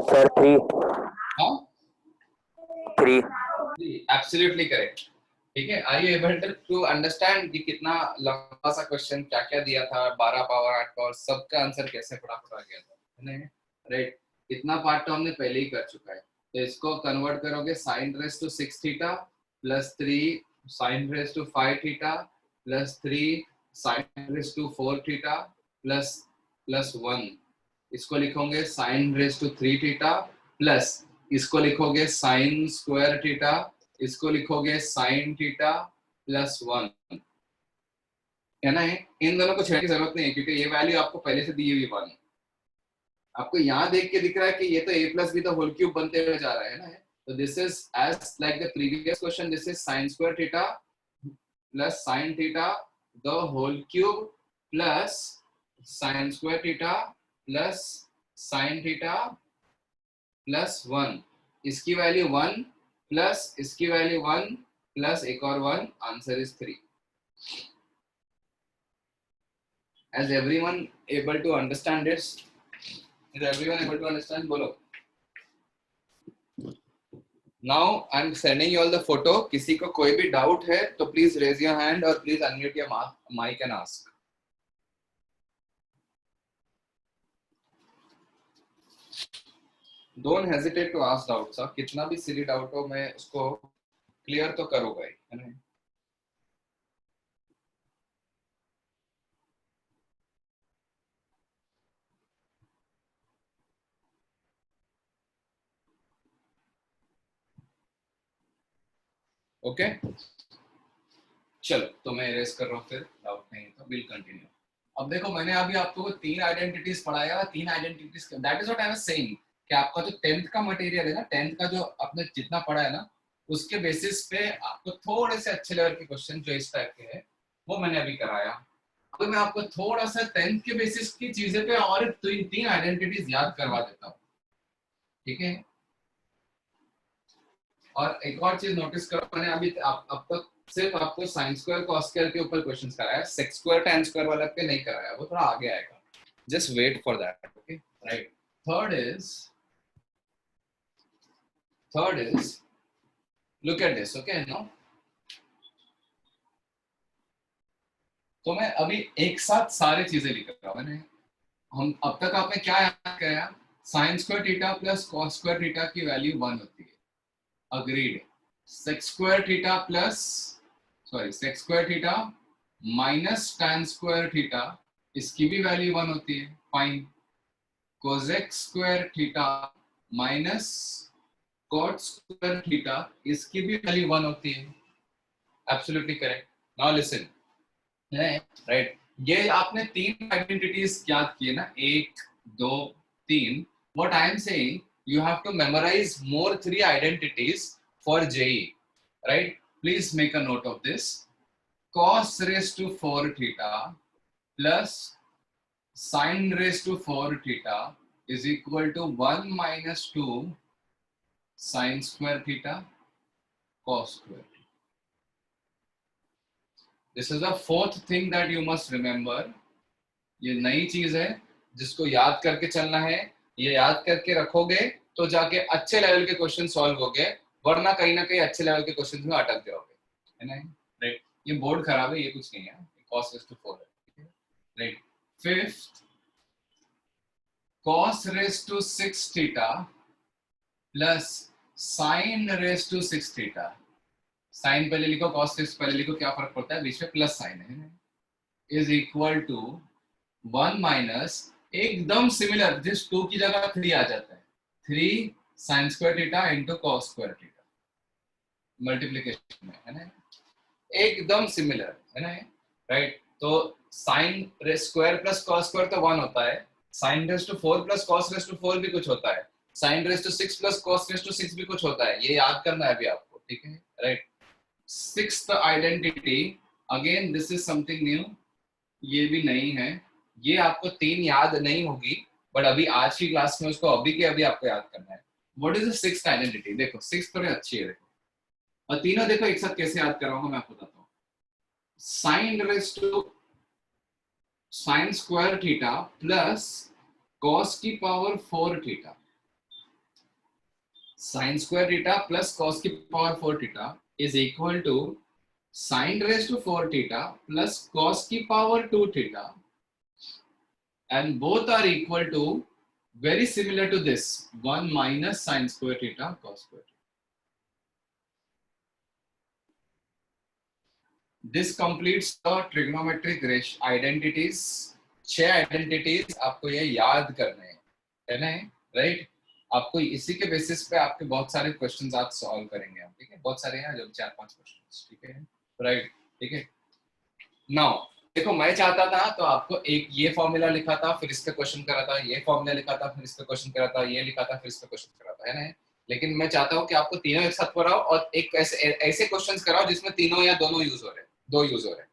Sir, 3. Huh? 3. Absolutely correct. ठीक है, are you able to understand कि कितना लंबा सा question क्या क्या दिया था, 12 पावर 8 पावर सबका आंसर कैसे फटाफट आ गया था, है ना? राइट, इतना पार्ट तो हमने पहले ही कर चुका है। तो इसको कन्वर्ट करोगे sin raise to 6 theta plus 3 sin raise to 5 theta plus 3 sin raise to 4 theta plus 1, इसको लिखोगे sin raise to 3 theta plus इसको लिखोगे sin स्क्वायर थीटा, इसको लिखोगे sin थीटा प्लस 1, है ना? इन दोनों को छेड़ने की जरूरत नहीं है क्योंकि ये वैल्यू आपको पहले से दी हुई वन है। आपको यहाँ देख के दिख रहा है कि ये तो a प्लस बी तो होल क्यूब बनते हुए जा रहा है ना। तो this is as like the previous question, this is sin square theta plus sin theta the whole cube plus sin square theta plus sin theta plus 1, इसकी value 1 plus इसकी वैल्यू 1 प्लस एक और 1, answer is 3। Is everyone able to understand this? Is everyone able to understand? बोलो। Now I'm sending you all the photo. किसी को कोई भी doubt है तो प्लीज रेज योर हैंड और please unmute your mic and ask. Don't hesitate to ask doubts. कितना भी सिली डाउट हो मैं उसको क्लियर तो करूंगा ही, है ना? ओके चलो, तो मैं इरेज कर रहा हूँ, फिर डाउट नहीं तो विल कंटिन्यू। अब देखो, मैंने अभी आपको 3 आइडेंटिटीज पढ़ाया, 3 identities, that is what I was saying कि आपका जो 10th का मटेरियल है ना, 10th का जो आपने जितना पढ़ा है ना, उसके बेसिस पे आपको थोड़े से अच्छे लेवल के क्वेश्चन जो इस टाइप के हैं वो मैंने अभी कराया। अब मैं आपको थोड़ा सा 10th के बेसिस की चीजें पे और 3 आइडेंटिटीज याद करवा देता हूँ, ठीक है? और एक और चीज नोटिस करो, मैंने अभी अब तक सिर्फ आपको साइन स्क्वायर कॉस स्क्वायर के ऊपर क्वेश्चंस कराया, सेक स्क्वायर tan स्क्वायर वाला पे नहीं कराया, वो थोड़ा आगे आएगा, just wait for that. Okay right, third is look at this. Okay no, तो मैं अभी एक साथ सारी चीजें लिख रहा हूं। मैंने हम अब तक आपने क्या याद किया, sine square theta plus cos square theta की वैल्यू 1 होती है, agreed. Sec square theta plus sec square theta minus tan square theta, इसकी भी वैल्यू 1 होती है, fine. Cosec square theta minus cot square theta, इसकी भी वैल्यू 1 होती है, absolutely correct. Now listen, right, ये आपने 3 आइडेंटिटीज याद किए ना, 1 2 3। What I am saying, you have to memorize more 3 identities for JEE, right? Please make a note of this. Cos raised to 4 theta plus sin raised to 4 theta is equal to 1 minus 2 sin square theta cos square theta. This is the 4th thing that you must remember. ये नई चीज है जिसको याद करके चलना है, ये याद करके रखोगे तो जाके अच्छे लेवल के क्वेश्चन सॉल्व होंगे, वरना कहीं ना कहीं अच्छे लेवल के क्वेश्चन में अटक जाओगे, है ना? राइट, ये बोर्ड खराब है, ये कुछ नहीं है, cos raised to 4 है, right. 5th, cos raised to 6 theta plus sin raised to 6 theta। sin पहले लिखो, cos 6 पहले लिखो, क्या फर्क पड़ता है, बीच में प्लस साइन है, इज इक्वल टू 1 माइनस, एकदम सिमिलर, जिस 2 की जगह 3 आ जाता है, 3 sin square theta into cos square theta multiplication में, है ना? एकदम सिमिलर, है ना? राइट, तो sin square plus cos square तो 1 होता है, sin raise to 4 plus cos raise to 4 भी कुछ होता है, sin raise to 6 plus cos raise to 6 भी कुछ होता है, ये याद करना है अभी आपको, ठीक है? Right, 6th identity, again this is something new, ये भी नहीं है, ये आपको 3 याद नहीं होगी, बट अभी आज की क्लास में उसको अभी के अभी आपको याद करना है। What is the 6th identity? देखो 6th थोड़ी अच्छी है, देखो, और तीनों देखो एक साथ कैसे याद कराऊंगा मैं आपको बताता हूँ। sin raise to sin square theta plus cos की power 4 theta, sin square theta plus cos की power 4 theta is equal to sin raised to 4 theta plus cos की power 2 theta, and both are equal to, very similar to this, 1 minus sin square theta cos square theta. This completes the trigonometric identities. 6 identities आपको ये याद करने हैं, है ना, right? आपको इसी के बेसिस पे आपके बहुत सारे क्वेश्चंस आज सॉल्व करेंगे हम, ठीक है? बहुत सारे हैं, जब 4-5 क्वेश्चंस, ठीक है, राइट? ठीक है, नाउ देखो, मैं चाहता था तो आपको एक ये फॉर्मूला लिखा था, फिर इस पे क्वेश्चन करा था, ये फॉर्मूला लिखा था, फिर इस पे क्वेश्चन करा था, ये लिखा था, फिर इस पे क्वेश्चन करा था, है ना? लेकिन मैं चाहता हूँ कि आपको तीनों एक साथ कराओ और एक ऐसे क्वेश्चंस कराओ जिसमें तीनों या दोनों यूज हो रहे हैं, दो यूज हो रहे हैं,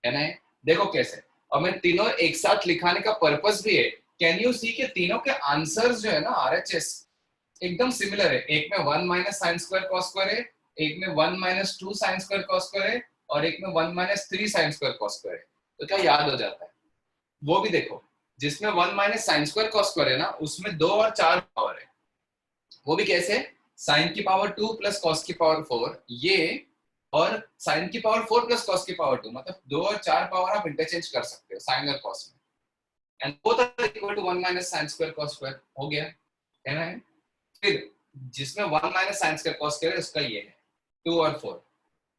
है ना? देखो कैसे, और मैं तीनों एक साथ लिखाने का पर्पस भी है, कैन यू सी कि तीनों के आंसर्स जो है ना आरएचएस एकदम सिमिलर है। एक में 1 minus sine square cos square है, एक में 1 minus 2 sine square cos square है, और एक में 1 minus 3 sine square cos square है। तो क्या याद हो जाता है? वो भी देखो, जिसमें 1 minus sine square cos square है ना, उसमें 2 और 4 पावर है। वो भी कैसे? साइन की पावर 2 प्लस कॉस की पावर 4, ये, और साइन की पावर 4 प्लस कॉस की पावर 2, मतलब 2 और 4 पावर आप इंटरचेंज कर सकते हो साइन और कॉस में, and both are equal to 1 minus sine square cos square, हो गया, है ना? फिर जिसमें 1 minus sine square cos square है उसका ये है 2 और 4,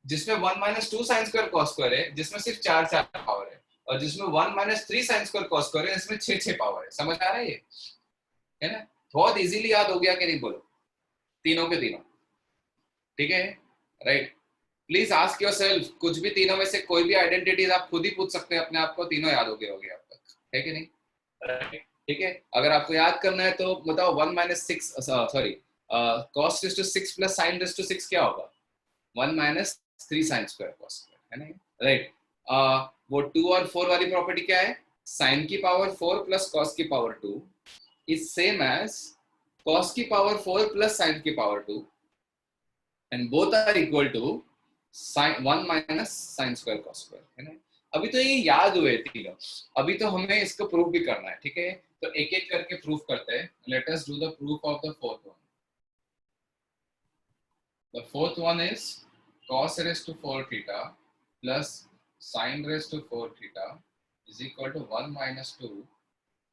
जिसमें 1 minus 2 sine square cos square है जिसमें सिर्फ 4 पावर है, और जिसमें 1 minus 3 sine square cos square है इसमें 6 पावर है। समझ आ रहा है ये, है ना? बहुत इजीली याद हो गया कि नहीं, बोलो, तीनों के तीनों, ठीक है, राइट? प्लीज आस्क योरसेल्फ, कुछ भी तीनों में से कोई भी आइडेंटिटीज आप खुद ही पूछ सकते हैं अपने आप को, तीनों याद हो गए होंगे अब तक, है कि नहीं? ठीक है, अगर आपको याद करना है तो बताओ 1 minus 6, sorry, cos raise to 6 plus sin raise to 6 क्या होगा? 1 minus 3 sin square cos square, है ना, राइट? वो 2 और 4 वाली प्रॉपर्टी क्या है? sin की पावर 4 प्लस cos की power 2 is same as cos की पावर 4 प्लस sin की power 2, and both are equal to sin 1 minus sin square cos square, है ना? अभी तो ये याद हुए तीनों, अभी तो हमें इसको प्रूव भी करना है, ठीक है? तो एक एक करके प्रूव करते हैं। Let us do the proof of the fourth one. The fourth one is cos raised to 4 theta plus sin raised to 4 theta is equal to 1 minus 2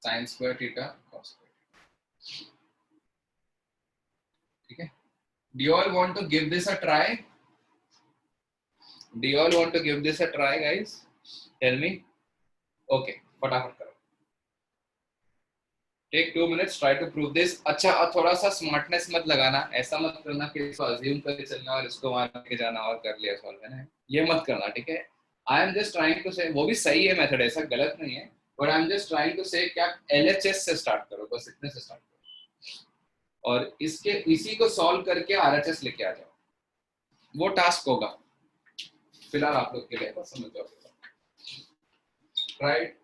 sin square theta cos square theta, ठीक है? Do you all want to give this a try? Do you all want to give this a try, guys? Tell me. Okay, फटाफट करो। Take 2 minutes, try to prove this. अच्छा, और थोड़ा सा smartness मत लगाना, ऐसा मत करना कि इसको अज्यूम करके चलना और इसको वहां लेके जाना और कर लिया सॉल्व, है ना? ये मत करना, ठीक है? I am just trying to say, वो भी सही है मेथड, ऐसा गलत नहीं है, but I am just trying to say क्या एलएचएस से स्टार्ट करो, बस इतने से स्टार्ट करो और इसी को सॉल्व करके आरएचएस लेके आ जाओ। वो टास्क होगा फिलहाल आप लोग के लिए, बस समझ जाओ, राइट?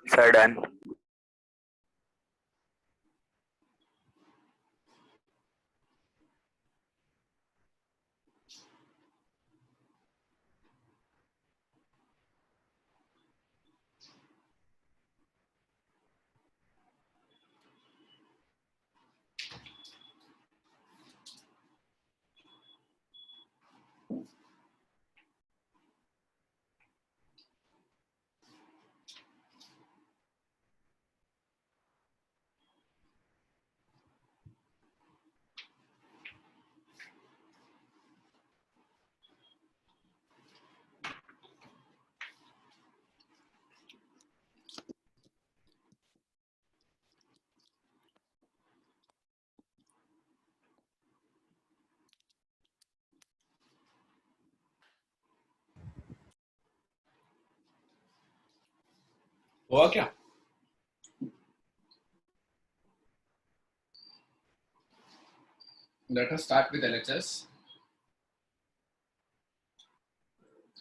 Sir, done. हुआ क्या? Let us start with LHS.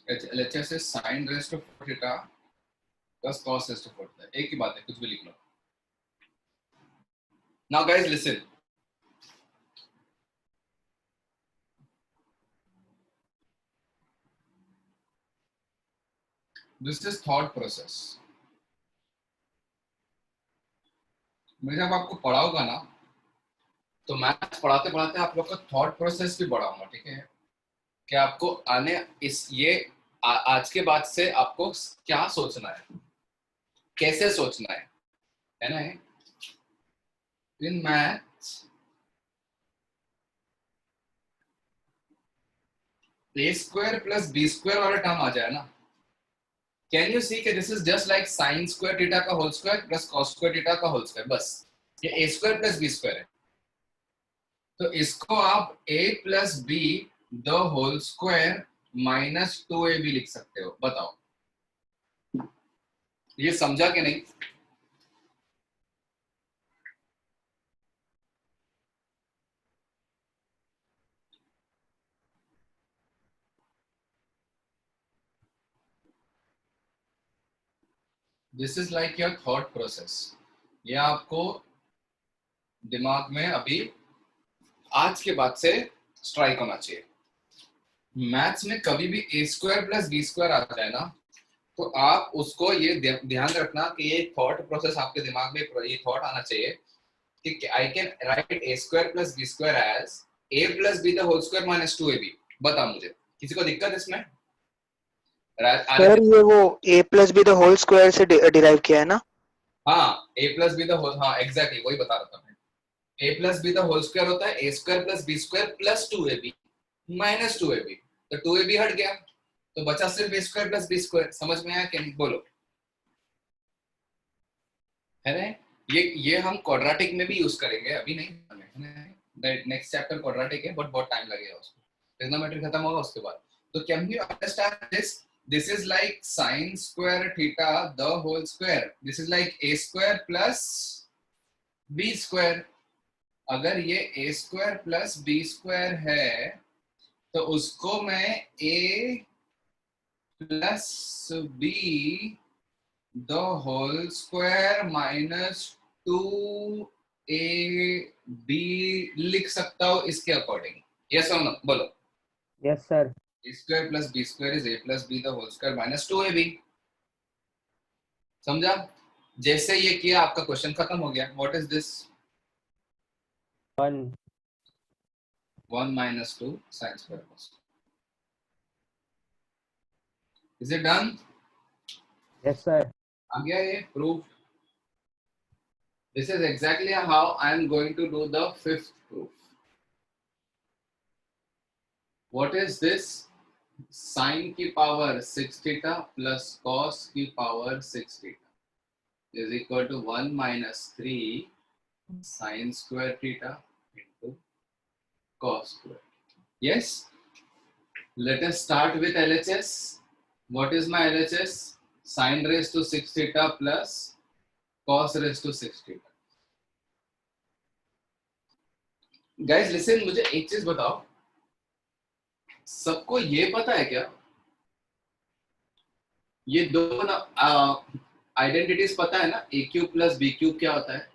LHS is sin raised to 4 theta plus cos raised to 4 theta. एक ही बात है, कुछ भी लिख लो. Now guys listen. This is thought process. मैं जब आपको पढ़ाऊंगा ना, तो मैथ्स पढ़ाते पढ़ाते आप लोग का थॉट प्रोसेस भी बढ़ाऊंगा, ठीक है? कि आपको आने इस ये आज के बाद से आपको क्या सोचना है, कैसे सोचना है ना? In maths a square plus b square वाला टर्म आ जाए ना, कैन यू सी कि this is just like sin square theta का whole square plus cos square theta का होल स्क्वायर, बस ये a square plus b square है. तो इसको आप a plus b the whole square minus 2ab लिख सकते हो. बताओ ये समझा कि नहीं? This is like your thought process. ये आपको दिमाग में अभी आज के बाद से स्ट्राइक होना चाहिए. मैथ्स में कभी भी a square plus B square आ जाए ना, तो आप उसको ये ध्यान रखना कि ये थॉट प्रोसेस आपके दिमाग में ये थॉट आना चाहिए कि I can write a square plus B square as a plus B the whole square minus 2ab. बता मुझे, किसी को दिक्कत इसमें? सर ये वो a plus B the whole square से डिराइव किया है ना? हाँ, a plus B the whole, हाँ एग्जैक्टली वही बता रहा था मैं. a plus B the whole square होता है a square plus B square plus 2ab minus 2ab. तो 2ab हट गया तो बचा सिर्फ a square plus B square. समझ में आया कि नहीं? बोलो, है ना? ये हम क्वाड्रेटिक में भी यूज करेंगे, अभी नहीं. नेक्स्ट चैप्टर क्वाड्रेटिक है, बट बहुत टाइम लगेगा उसको. ट्रिग्नोमेट्री खत्म होगा उसके बाद. तो can you understand this? This is like sin square theta the whole square. This is like a square plus b square. अगर ये a square plus b square है, तो उसको मैं a plus b the whole square minus 2ab लिख सकता हूँ इसके अकॉर्डिंग. Yes or no? बोलो. Yes sir. a square plus b square is a plus b the whole square minus 2ab. समझा? जैसे ये किया आपका क्वेश्चन खत्म हो गया. What is this? 1 minus 2 sin square cos. Is it done? Yes sir. आ गया ये proof. This is exactly how I am going to do the fifth proof. What is this? Sin की पावर 6 थीटा प्लस cos की power 6 theta is equal to 1 minus 3 sin square theta into cos square. Yes. Let us start with LHS. What is my LHS? Sin raised to 6 theta plus cos raised to 6 theta. Guys, listen. मुझे एक चीज बताओ, सबको ये पता है क्या? ये दो आइडेंटिटीज पता है ना? A cube plus B cube क्या होता है?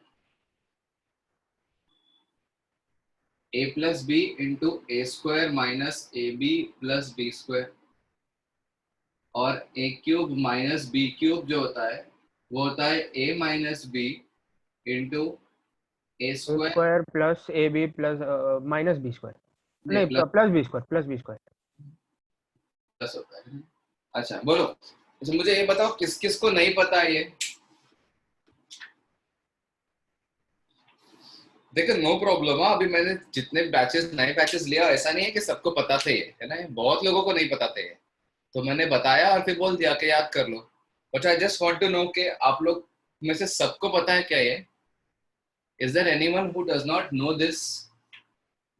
A plus B into A square minus A B plus B square. और A cube minus B cube जो होता है वो होता है A minus B into A square plus A B plus minus B square. नहीं, प्लस बी स्क्वायर प्लस होता है. अच्छा बोलो. अच्छा मुझे ये बताओ किस किस को नहीं पता है ये? देखो नो प्रॉब्लम. अभी मैंने जितने नए बैचेस लिया, ऐसा नहीं है कि सबको पता थे ये, है ना? बहुत लोगों को नहीं पता थे ये, तो मैंने बताया और फिर बोल दिया कि याद कर लो. But I just want to know कि आप लोग में से सबको पता है क्या ये? Is there anyone who does not know this?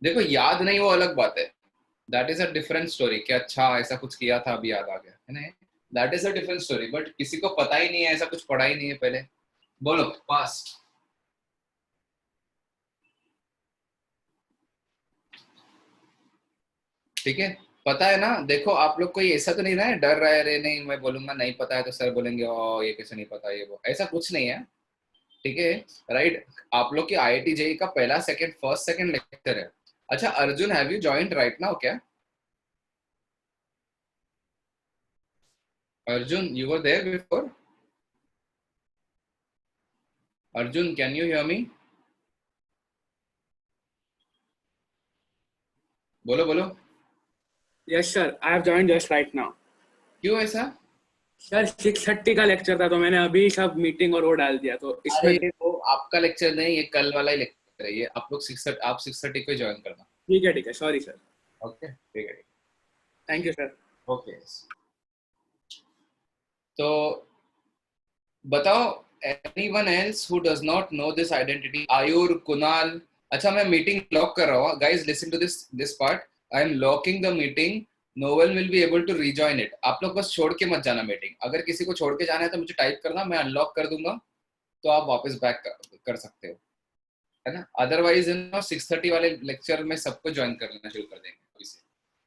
देखो याद नहीं वो अलग बात है, that is a different story कि अच्छा ऐसा कुछ किया था अभी याद आ गया, है ना? That is a different story, but किसी को पता ही नहीं है, ऐसा कुछ पढ़ा ही नहीं है पहले। बोलो पास्ट। ठीक है, पता है ना? देखो आप लोग कोई ऐसा तो नहीं ना है डर रहा है, अरे नहीं मैं बोलूंगा नहीं पता है तो सर बोलेंगे ओ ये कैसे नहीं पता, ये वो, ऐसा कुछ नहीं है। ठीक है, राइट। आप लोग की IIT जेई का पहला सेकंड फर्स्ट सेकंड लेक्चर है। अच्छा Arjun, have you joined right now क्या? Arjun, you were there before? Arjun, can you hear me? बोलो बोलो। Yes sir, I have joined just right now. क्यों ऐसा? सर 6:30 का लेक्चर था तो मैंने अभी सब मीटिंग और वो डाल दिया, तो इसमें अरे वो आपका लेक्चर नहीं, ये कल वाला ही लेक्चर है ये। आप लोग 6:30 को ज्वाइन करना। ठीक है सॉरी सर। ओके ठीक है। Thank you sir. ओके तो बताओ, anyone else who does not know this identity? आयुर, कुणाल। अच्छा मैं मीटिंग लॉक कर रहा हूँ guys, listen to this part. I am locking the meeting, no one will be able to rejoin it. आप लोग बस छोड़ के मत जाना मीटिंग। अगर किसी को छोड़ के जाना है तो मुझे टाइप करना, मैं अनलॉक कर दूंगा तो आप वापस बैक कर सकते हो, है ना? अदरवाइज 6:30 वाले लेक्चर में सबको ज्वाइन करना शुरू कर देंगे अभी से।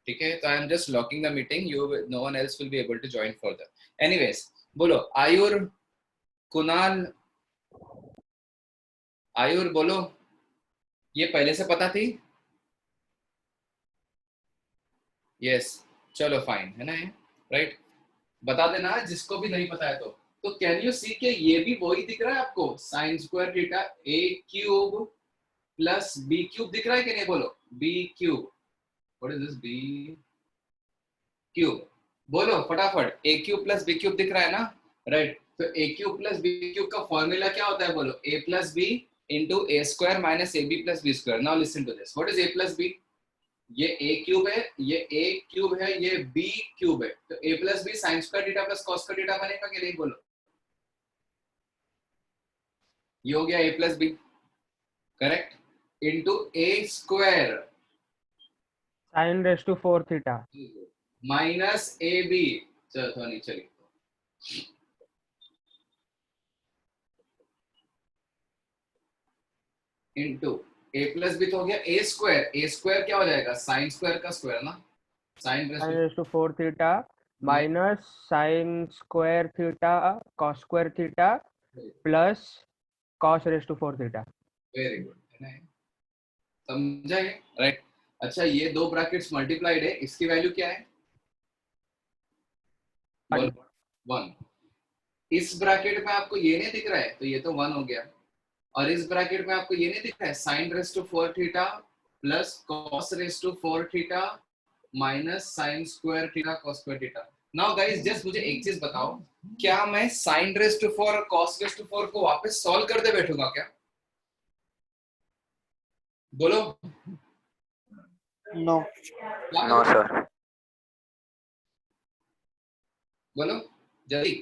ठीक है, तो I am just locking the meeting, no one else will be able to join further. Anyways बोलो आयुर, कुणाल। आयुर बोलो, ये पहले से पता थी? यस, चलो फाइन है ना, राइट। बता देना जिसको भी नहीं पता है तो कैन यू सी के ये भी वही दिख रहा है आपको, sine square theta a cube plus b cube दिख रहा है कि नहीं? बोलो b cube, what is this b cube? बोलो फटाफट, a cube plus b cube दिख रहा है ना, राइट। तो a cube plus b cube का फॉर्मूला क्या होता है? बोलो a plus b into A square minus A B plus B square. Now listen to this, what is a plus b? ये a क्यूब है, ये a क्यूब है, ये b क्यूब है, तो a plus b sine square theta plus cos square theta बनेगा कि नहीं? बोलो, ये हो गया a plus b, correct, into a square sin raised to 4 theta minus A B, चलो थोड़ा नीचे लिख दो, इंटू a प्लस बी तो हो गया a स्क्वायर क्या हो जाएगा? साइन स्क्वायर का स्क्वायर ना, sign raised to 4 theta minus sin square theta cos square theta plus cos raised to 4 theta। Very good, है ना? समझा है, राइट। अच्छा ये दो ब्रैकेट्स मल्टीप्लाइड है, इसकी वैल्यू क्या है? 1। इस ब्रैकेट में आपको ये नहीं दिख रहा है तो ये तो 1 हो गया, और इस ब्रैकेट में आपको ये नहीं दिख रहा है, sine raise to 4 theta plus cos raise to 4 theta minus sine square theta cos square theta. Now guys just मुझे एक चीज बताओ, क्या मैं साइन रेस टू 4 और कॉस रेस टू 4 को वापस सॉल्व करते बैठूंगा क्या? बोलो नो नो सर। बोलो जल्दी,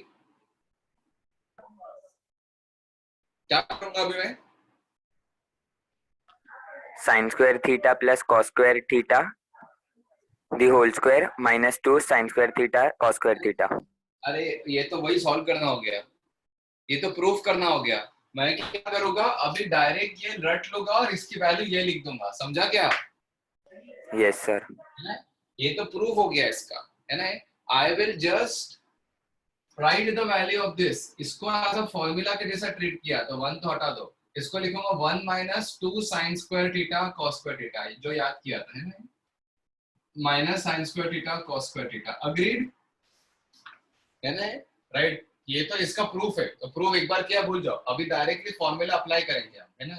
क्या करूंगा अभी मैं? Sine square theta plus cos square theta the whole square minus 2 sine square theta cos square theta. अरे ये तो वही सॉल्व करना हो गया, ये तो प्रूफ करना हो गया। मैं क्या करूंगा अभी, डायरेक्ट ये रट लूंगा और इसकी वैल्यू ये लिख दूंगा, समझा क्या? Yes sir. ये तो प्रूफ हो गया इसका, है ना? I will just right the value of this, इसको एज अ फॉर्मूला के जैसा ट्रीट किया तो 1 तो हटा दो, इसको लिखूंगा 1 minus 2 sine square theta cos square theta, जो याद किया था, है ना? Minus sine square theta cos square theta, agreed है ना, राइट। ये तो इसका प्रूफ है, तो प्रूफ एक बार किया भूल जाओ, अभी डायरेक्टली फॉर्मूला अप्लाई करेंगे हम, है ना,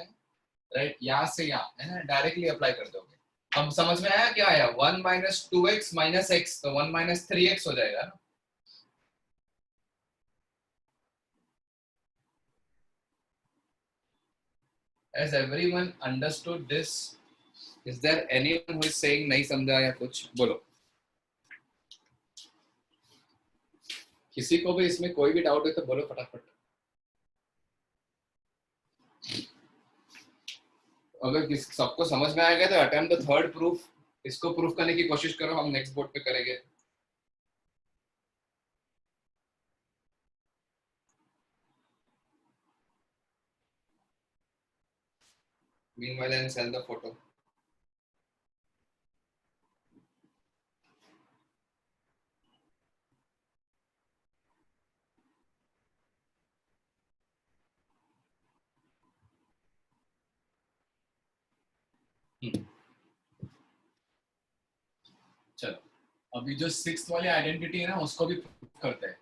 राइट। यहाँ से यहाँ, है ना, डायरेक्टली अप्लाई कर दोगे। अब समझ में आया क्या आया? 1 माइनस 2x माइनस x, तो 1 माइनस 3x हो जाएगा ना। Has everyone understood this? Is there anyone who is saying नहीं समझा या कुछ? बोलो, किसी को भी इसमें कोई भी डाउट है तो बोलो फटाफट। अगर सबको समझ में आएगा तो अटेम्प्ट द थर्ड प्रूफ, इसको प्रूफ करने की कोशिश करो, हम नेक्स्ट बोर्ड पे करेंगे। Meanwhile, I'll sell the photo. चलो अभी जो सिक्स्थ वाली आइडेंटिटी है ना उसको भी प्रूव करते हैं.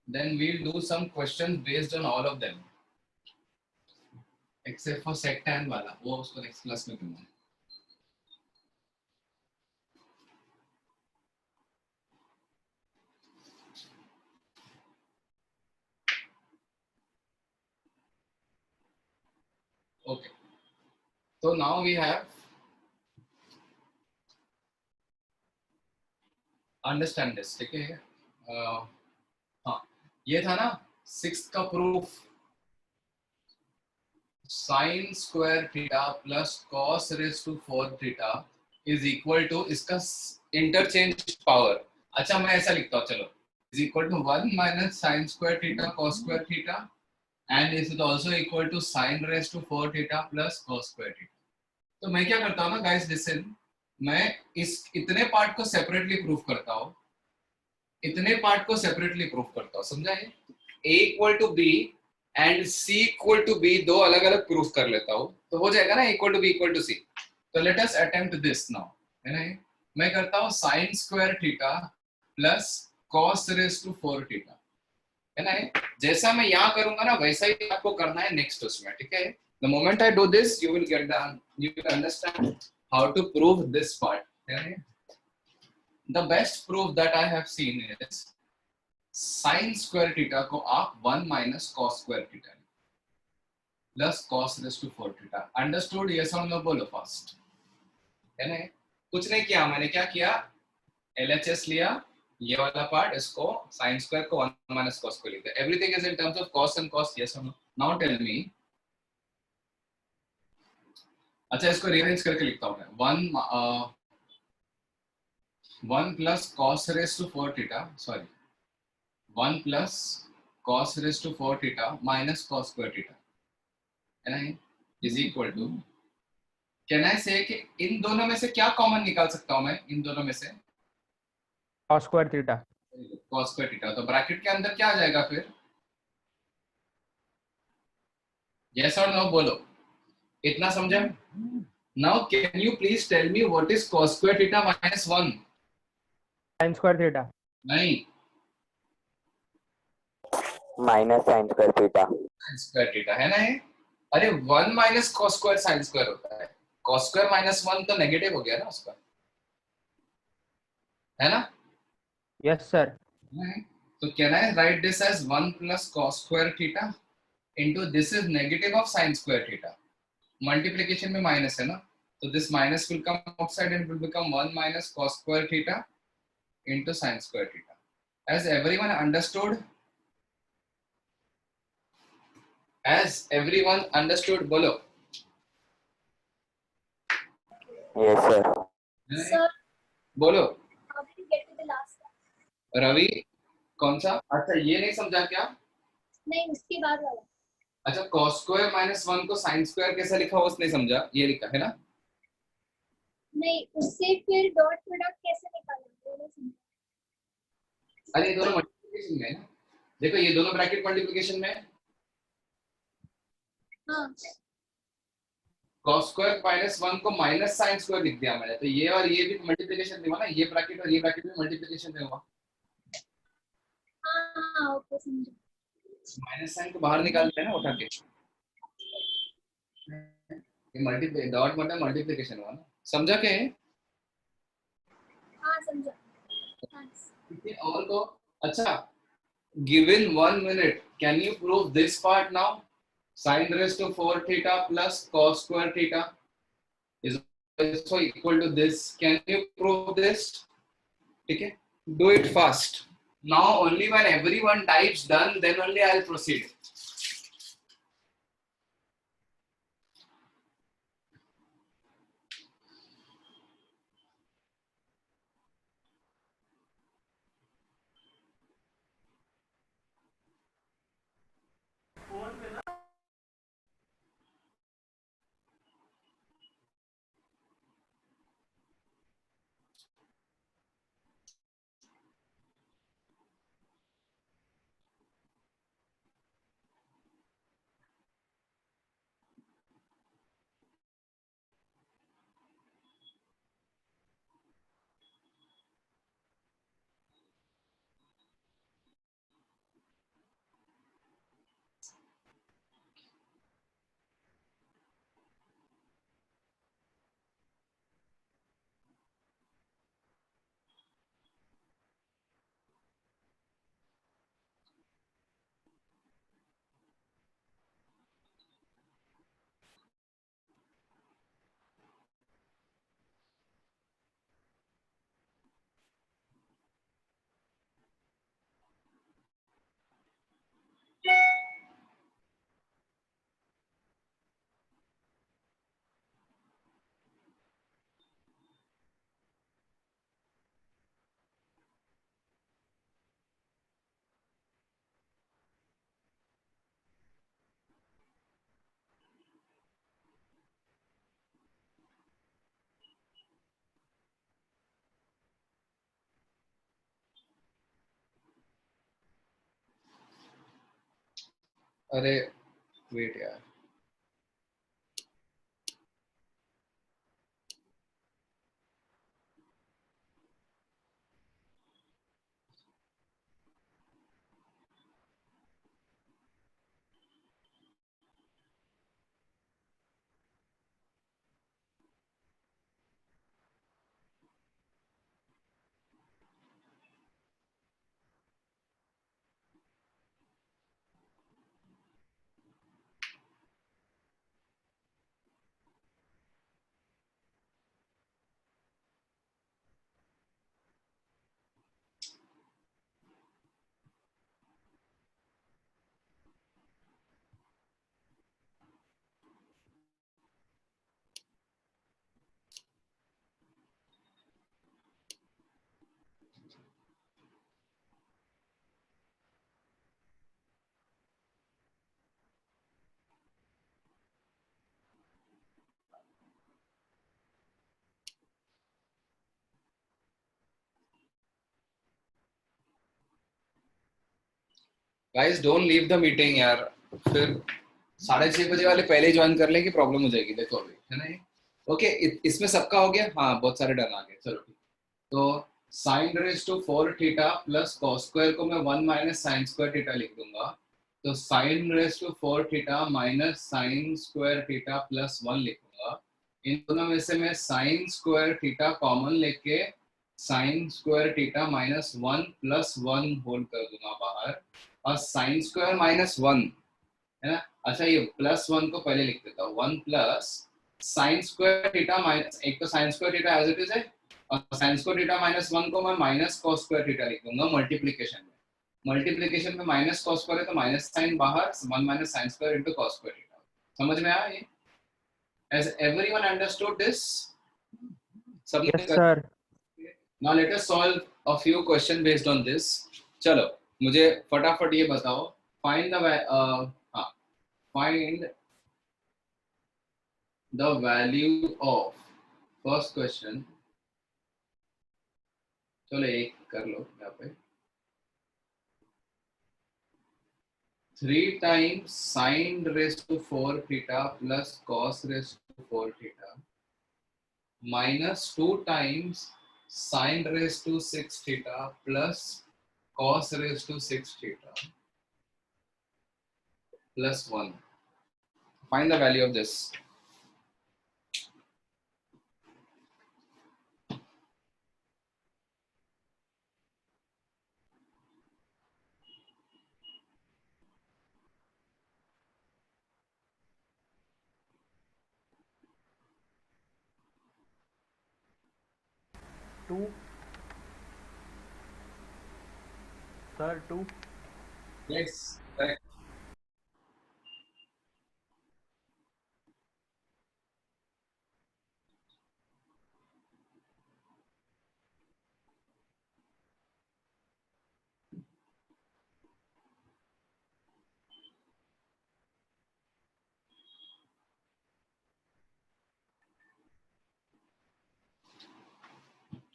Then we'll do some questions based on all of them, except for sectan वाला, वो उसको नेक्स्ट क्लास में करना है. Okay. So now we have understand this. ठीक है. हाँ ये था ना सिक्स्थ का proof. Sine square theta plus cos raise to 4 theta is equal to इसका इंटरचेंज पावर. अच्छा मैं ऐसा लिखता हूँ, चलो is equal to 1 minus sine square theta cos square theta and is also equal to sine raise to 4 theta plus cos square theta. तो मैं क्या करता हूँ ना गाइस, लिसन, मैं इस इतने पार्ट को सेपरेटली प्रूफ करता हूँ, इतने पार्ट को सेपरेटली प्रूफ करता हूँ. समझा है? A equal to B and C equal to B दो अलग अलग प्रूफ कर लेता हूँ तो हो जाएगा ना equal to B equal to C. तो let us attempt this now. है ना? मैं करता हूँ sine square theta plus cos raise to 4 theta. है ना? जैसा मैं यहाँ करूंगा ना वैसा ही आपको करना है नेक्स्ट उसमें. ठीक है? The moment I do this, you will get down. You will understand how to prove this part. Okay? The best proof that I have seen is sin square theta को आप 1 minus cos square theta plus cos raised to 4 theta. Understood? Yes or no? बोलो first. है ना? कुछ नहीं किया, मैंने क्या किया? LHS लिया, ये वाला पार्ट, इसको sin square को 1 minus cos को लिखते. Everything is in terms of cos and cos. Yes or no? Now tell me. अच्छा इसको रीअरेंज करके लिखता हूँ मैं. 1 plus cos raise to 4 theta, sorry 1 plus cos raise to 4 theta minus cos square theta, है ना? Is equal to, can I say कि इन दोनों में से क्या कॉमन निकाल सकता हूँ मैं? इन दोनों में से cos square theta. Cos square theta. तो ब्रैकेट के अंदर क्या आ जाएगा फिर? यस और नो बोलो. इतना समझा? Now can you please tell me what is cos square theta minus 1? sin square theta. नहीं, minus sine square theta. Sine square theta है ना ये. अरे 1 minus cos square sine square होता है. कॉस स्क्वायर माइनस 1 तो नेगेटिव हो गया ना उसका, है ना? Yes sir. तो can I write this as 1 plus cos square theta into this is negative of sine square theta. Multiplication में माइनस है ना, तो this minus will come outside and will become 1 minus cos square theta into sine square theta. Has everyone understood? Has everyone understood? बोलो. Yes sir. Sir, बोलो. how did you get to the last one? Ravi कौन सा? अच्छा ये नहीं समझा क्या? नहीं, उसके बाद वाला. अच्छा cos स्क्वायर माइनस 1 को sin स्क्वायर कैसा लिखा हुआ उसने समझा? ये लिखा है ना? नहीं, उससे फिर डॉट प्रोडक्ट कैसे निकालें वो नहीं समझा. अरे ये दोनों मल्टीप्लिकेशन में है ना. देखो ये दोनों ब्रैकेट मल्टीप्लिकेशन में है. हाँ. cos स्क्वायर माइनस 1 को माइनस sin स्क्वायर लिख दिया मैंने, तो ये और ये भी मल्टीप्लिकेशन में हुआ ना. ये ब्रैकेट और ये ब्रैकेट भी मल्टीप्लिकेशन में हुआ. हाँ, ओके समझा. माइनस साइन को बाहर निकाल दिया ना उठा के. ये मल्टीप्लाई डॉट मतलब मल्टीप्लिकेशन हुआ ना. समझा के? हाँ समझा. थैंक्स. किसी और को? अच्छा, given 1 minute, can you prove this part now? Sin raised to 4 theta plus cos square theta is also equal to this. Can you prove this? ठीक है? Do it fast. Now only when everyone types done, then only I'll proceed. अरे wait यार, guys don't leave the meeting यार, फिर 6:30 बजे वाले पहले join कर लें कि प्रॉब्लम हो जाएगी, देखो अभी है ना ये। ओके, इसमें सबका हो गया, हाँ बहुत सारे डन आ गए, चलो ठीक। तो sine raise to 4 theta plus cos square को मैं 1 माइनस साइन स्क्वायर थीटा लिख दूंगा, तो sine raise to 4 theta minus sine square theta plus 1 लिखूंगा। इन दोनों में से मैं साइन स्क्वायर थीटा कॉमन लेके sine square theta minus 1 plus 1 hold कर दूंगा बाहर, और साइन स्क्वायर माइनस 1 है ना। अच्छा ये प्लस 1 को पहले लिख देता हूँ, 1 plus sine square theta minus, एक तो sine square theta as it is है, और साइन स्क्वायर थीटा माइनस 1 को मैं माइनस कॉस स्क्वायर थीटा लिख दूंगा मल्टीप्लिकेशन में। मल्टीप्लिकेशन में माइनस कॉस स्क्वायर है तो माइनस साइन बाहर, 1 minus sine square into cos square theta. समझ में आया ये? Has everyone understood this? सबने Yes, sir. Now let us solve a few questions based on this. चलो मुझे फटाफट ये बताओ, find the value of first question. चलो एक कर लो यहाँ पे, 3 times sin raised to 4 theta plus cos raised to 4 theta minus 2 times sin raised to 6 theta plus cos raised to 6 theta plus 1. Find the value of this. Two sir 2 Yes, correct.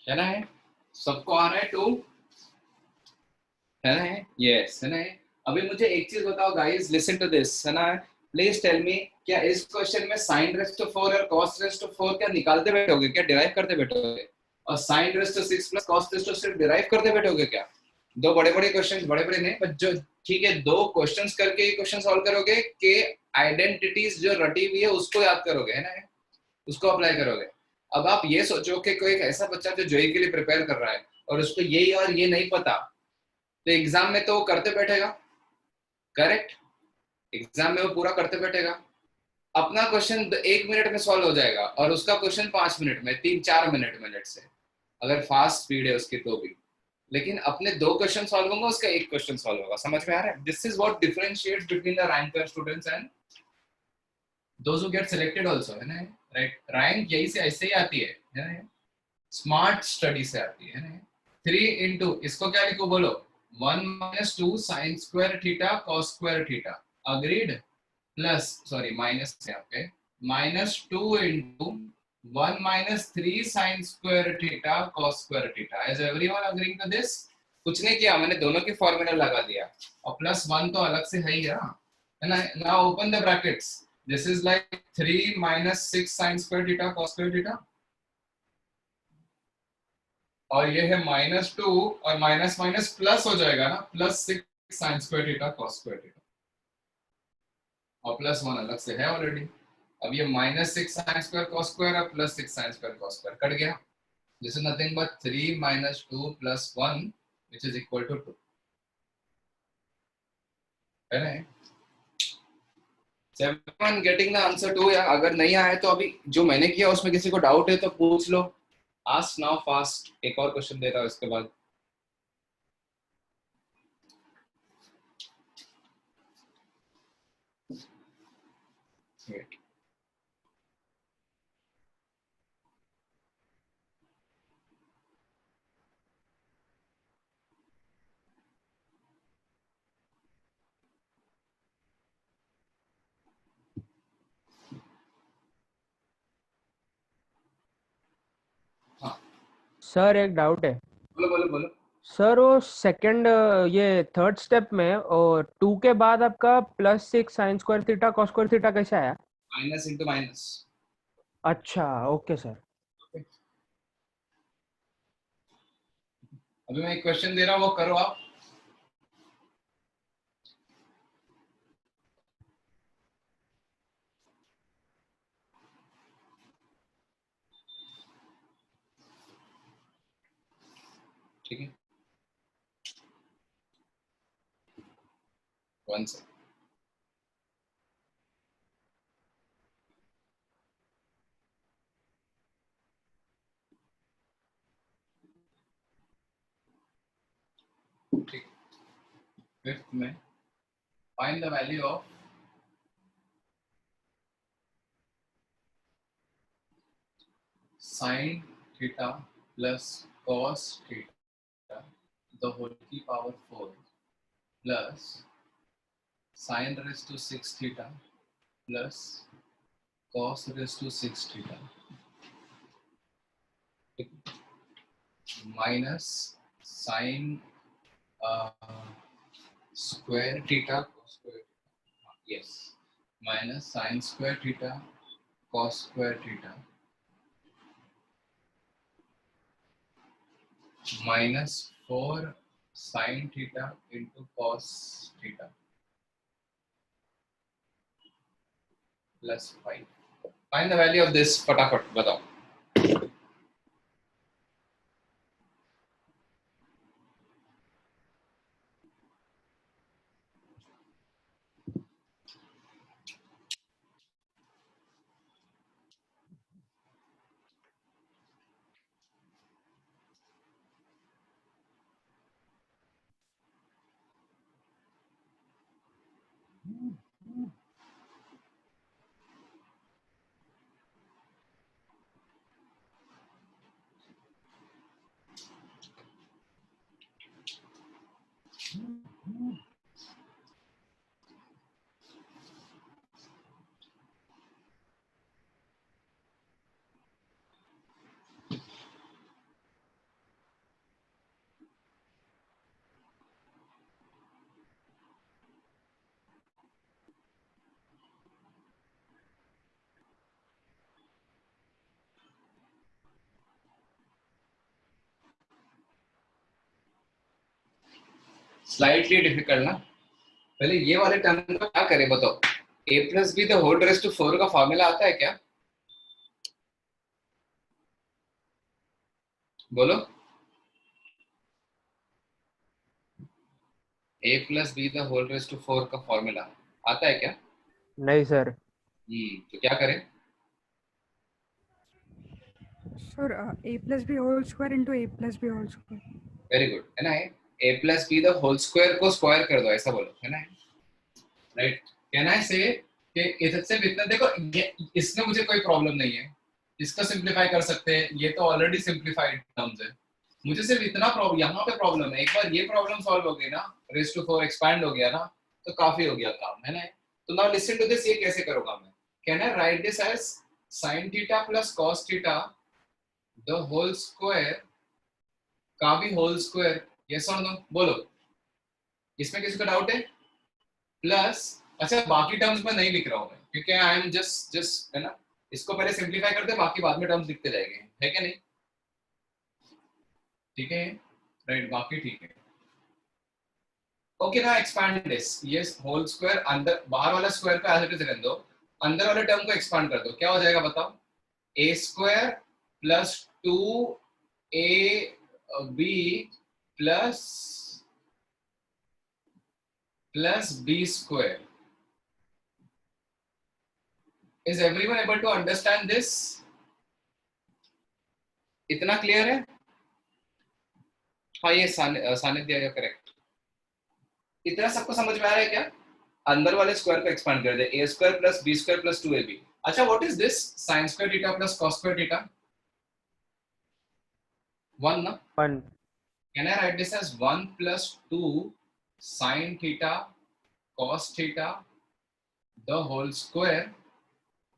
है ना है? सबको आ रहा है 2? है ना है? Yes है ना है? अभी मुझे एक चीज बताओ गाइस, लिसन टू दिस, है ना, प्लीज टेल मी, क्या इस क्वेश्चन में sin रेज़ टू 4 और cos रेज़ टू 4 क्या निकालते बैठोगे, क्या डिराइव करते बैठोगे, और sin raise to 6 plus cos raise to 6 derive करते बैठोगे क्या? दो बड़े बड़े क्वेश्चंस, बड़े बड़े नहीं पर जो, ठीक है, दो क्वेश्चंस करके ये क्वेश्चन सॉल्व करोगे कि आइडेंटिटीज जो रटी हुई है उसको याद करोगे, है ना, उसको अप्लाई करोगे। अब आप ये सोचो कि कोई एक ऐसा बच्चा जो जेईई के लिए प्रिपेयर कर रहा है और उसको ये और ये नहीं पता, तो एग्जाम में तो वो करते बैठेगा, करेक्ट, एग्जाम में वो पूरा करते बैठेगा। अपना क्वेश्चन 1 मिनट में सॉल्व हो जाएगा और उसका क्वेश्चन 5 मिनट में, 3-4 मिनट में, लेट से, अगर फास्ट स्पीड है उसकी तो भी। लेकिन अपने 2 क्वेश्चन सॉल्व होंगे, उसका 1 क्वेश्चन सॉल्व होगा। समझ में आ रहा है? This is what differentiates between the ranker students and those who get selected also, है ना, राइट। रैंक यही से ऐसे ही आती है ना, स्मार्ट स्टडी से आती है ना। 3 into इसको क्या लिखो बोलो, 1 minus 2 sin square theta cos square theta, agreed, plus sorry minus यहाँ पे minus 2 into 1 minus 3 sin square theta cos square theta. Is everyone agreeing to this? कुछ नहीं किया मैंने, दोनों की फॉर्मूला लगा दिया और प्लस 1 तो अलग से है ही है। And now open the brackets. This is like 3 minus 6 sin square theta cos square theta. और ये है -2 और माइनस माइनस प्लस हो जाएगा ना, +6 sin square theta cos square theta, और +1 अलग से है ऑलरेडी. अब ये -6 sin square cos square और +6 sin square cos square cut गया. This is nothing but 3 minus 2 plus 1 which is equal to 2. है ना? Everyone getting the answer 2 या अगर नहीं आया तो अभी जो मैंने किया उसमें किसी को डाउट है तो पूछ लो. Ask now fast. एक और क्वेश्चन दे रहा हूँ इसके बाद. Wait. सर एक डाउट है. बोलो बोलो बोलो. सर वो सेकंड ये थर्ड स्टेप में और 2 के बाद आपका +6 sin square theta cos square theta कैसे आया? Minus into minus. अच्छा ओके सर. अभी मैं एक क्वेश्चन दे रहा हूँ वो करो आप. ठीक है. 1 second. ठीक. फिफ्थ में find the value of sin theta plus cos theta the whole की power 4 plus sin raised to 6 theta plus cos raised to 6 theta minus sin square theta cos square theta. Yes, minus sin square theta cos square theta minus 4 sin theta into cos theta plus 5. Find the value of this. फटाफट बताओ. Slightly difficult ना. पहले ये वाले term को क्या करें बताओ. a plus b the whole raised to 4 का फॉर्मूला आता है क्या? बोलो. a plus b the whole raised to 4 का फॉर्मूला आता है क्या? नहीं सर. तो क्या करें? Sir a plus b whole square into a plus b whole square. Very good. है ना? a plus b the whole square को स्क्वायर कर दो, ऐसा बोलो. है ना? राइट. कैन आई से कि इधर से इतना देखो, इसमें मुझे कोई प्रॉब्लम नहीं है, इसका सिंपलीफाई कर सकते हैं. ये तो ऑलरेडी सिंपलीफाइड टर्म्स है. मुझे सिर्फ इतना प्रॉब्लम, यहाँ पे प्रॉब्लम है. एक बार ये प्रॉब्लम सॉल्व हो गई ना, रेज़ टू 4 एक्सपैंड हो गया ना, तो काफी हो गया काम. है ना? तो नाउ लिसन टू दिस. ये कैसे करूंगा मैं? Can I write this as sin theta plus cos theta the whole square का भी होल स्क्वायर. यस और नो बोलो. इसमें किसी का डाउट है? प्लस अच्छा बाकी टर्म्स में नहीं लिख रहा हूँ मैं, क्योंकि आई एम जस्ट है ना, इसको पहले सिंप्लीफाई करते हैं, बाकी बाद में टर्म्स लिखते जाएंगे, है क्या नहीं? ठीक है, राइट, बाकी ठीक है। ओके ना, एक्सपैंड दिस, ये होल स्क्वायर, अंदर बाहर वाला स्क्वायर को एज इट इज रहने दो, अंदर वाले टर्म को एक्सपांड कर दो, क्या हो जाएगा बताओ? A square plus 2ab plus b square. Is everyone able to understand this? इतना क्लियर है? हाँ, ये सानिध्य करेक्ट। इतना सबको समझ में आ रहा है क्या? अंदर वाले स्क्वायर को एक्सपांड कर दे, A square plus B square plus 2ab। अच्छा, what is this? Sine square theta plus cos square theta, 1 ना? 1. Can I write this as 1 plus 2 sin theta cos theta the whole square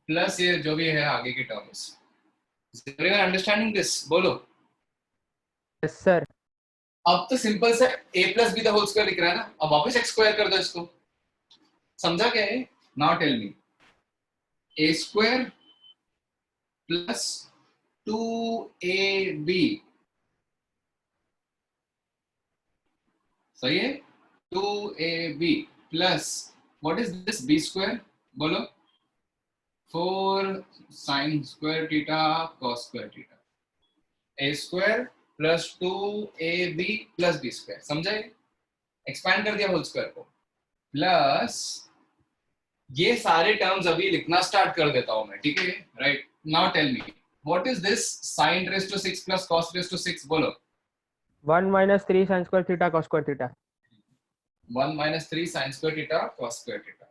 plus ये जो भी है आगे की terms. Is everyone understanding this? बोलो। Yes sir. अब तो सिंपल से a plus b the whole square लिख रहा है ना, अब वापस x स्क्वायर कर दो इसको, समझा क्या है? Now tell me, a square plus 2ab, सही है? 2ab plus what is this b square, बोलो? 4 sin square theta cos square theta, a square plus 2ab plus b square, समझे? एक्सपैंड कर दिया होल स्क्वायर को, प्लस ये सारे terms अभी लिखना स्टार्ट कर देता हूं मैं, ठीक है? Right, now tell me what is this sin raised to 6 plus cos raised to 6, बोलो? 1 minus 3 sin square theta cos square theta. 1 minus 3 sin square theta cos square theta।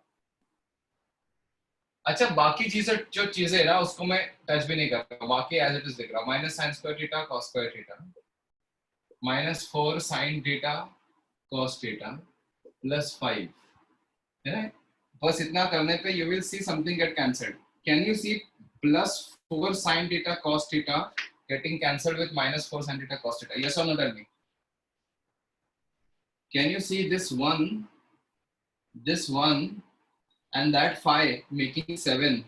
अच्छा, बाकी चीजें जो चीजें है ना उसको मैं टच भी नहीं कर रहा, बाकी एज इट इज लिख रहा हूं, minus sine square theta cos square theta minus 4 sin theta cos theta plus 5, है ना? बस इतना करने पे you will see something get cancelled. Can you see plus 4 sin theta cos theta getting cancelled with minus 4 sin theta cos theta? Yes or no? Tell me. Can you see this one, and that 5 making 7?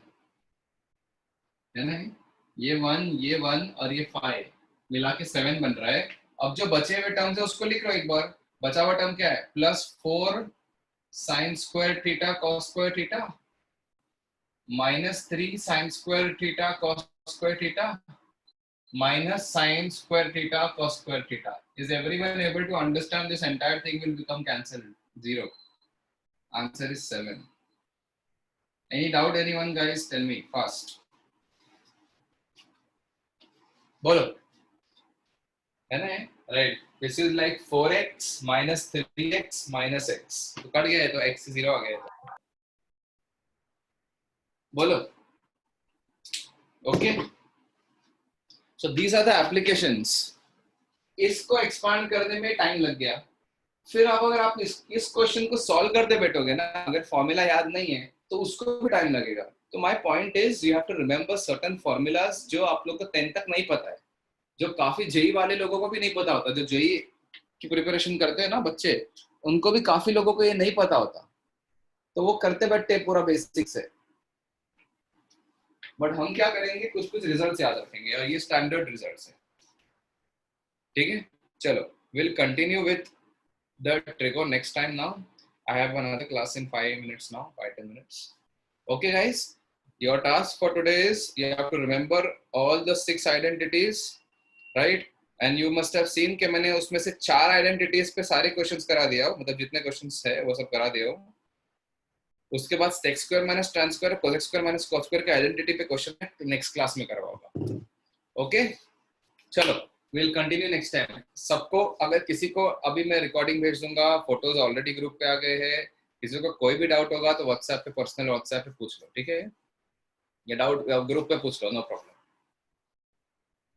है ना? ये 1 और ये 5 मिला के 7 बन रहा है। अब जो बचे हुए टर्म्स है उसको लिख लो एक बार। बचा हुआ टर्म क्या है? Plus 4 sin square theta cos square theta minus 3 sin square theta cos square theta minus sin square theta cos square theta. Is everyone able to understand? This entire thing will become cancelled. 0. Answer is 7. Any doubt, anyone, guys? Tell me fast. Bolo. Right. This is like 4x minus 3x minus x. तो cut गया है तो x 0 आ गया। बोलो। Okay. So these are the applications. इसको expand करने में time लग गया, फिर अब अगर आप इस क्वेश्चन को सॉल्व करते बैठोगे ना, अगर फॉर्मूला याद नहीं है तो उसको भी टाइम लगेगा। तो my point is you have to remember certain formulas जो आप लोग को 10 तक नहीं पता है, जो काफी जेई वाले लोगों को भी नहीं पता होता, जो जेई की प्रिपरेशन करते हैं ना बच्चे, उनको भी काफी लोगों को ये नहीं पता होता, तो वो करते बैठते पूरा बेसिक से। बट हम क्या करेंगे, कुछ कुछ रिजल्ट याद रखेंगे और ये स्टैंडर्ड रिजल्ट है, ठीक है? चलो, will continue with the trigo next time. Now I have another class in 5 minutes now, 5-10 minutes. Okay guys, your task for today is you have to remember all the 6 identities, right? And you must have seen कि मैंने उसमें से 4 identities पे सारे questions करा दिया हो, मतलब जितने क्वेश्चंस है वो सब करा दिया हो। उसके बाद sec square minus tan square cosec square minus cos square के आइडेंटिटी पे क्वेश्चन नेक्स्ट क्लास में करवाऊंगा। ओके, चलो विल कंटिन्यू नेक्स्ट टाइम। सबको, अगर किसी को अभी मैं रिकॉर्डिंग भेज दूंगा, फोटोज ऑलरेडी ग्रुप पे आ गए हैं, किसी को कोई भी डाउट होगा तो व्हाट्सएप पे, पर्सनल व्हाट्सएप पे पूछ लो, ठीक है? ये डाउट ग्रुप पे पूछ लो, no problem.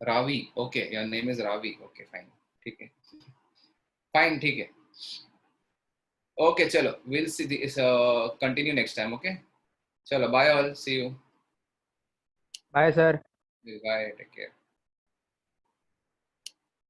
Ravi, okay, your name is Ravi, okay fine, ठीक है, फाइन, ठीक है, ओके। चलो, will see this continue next time. Okay, चलो, bye all, see you, Bye sir. Bye, take care.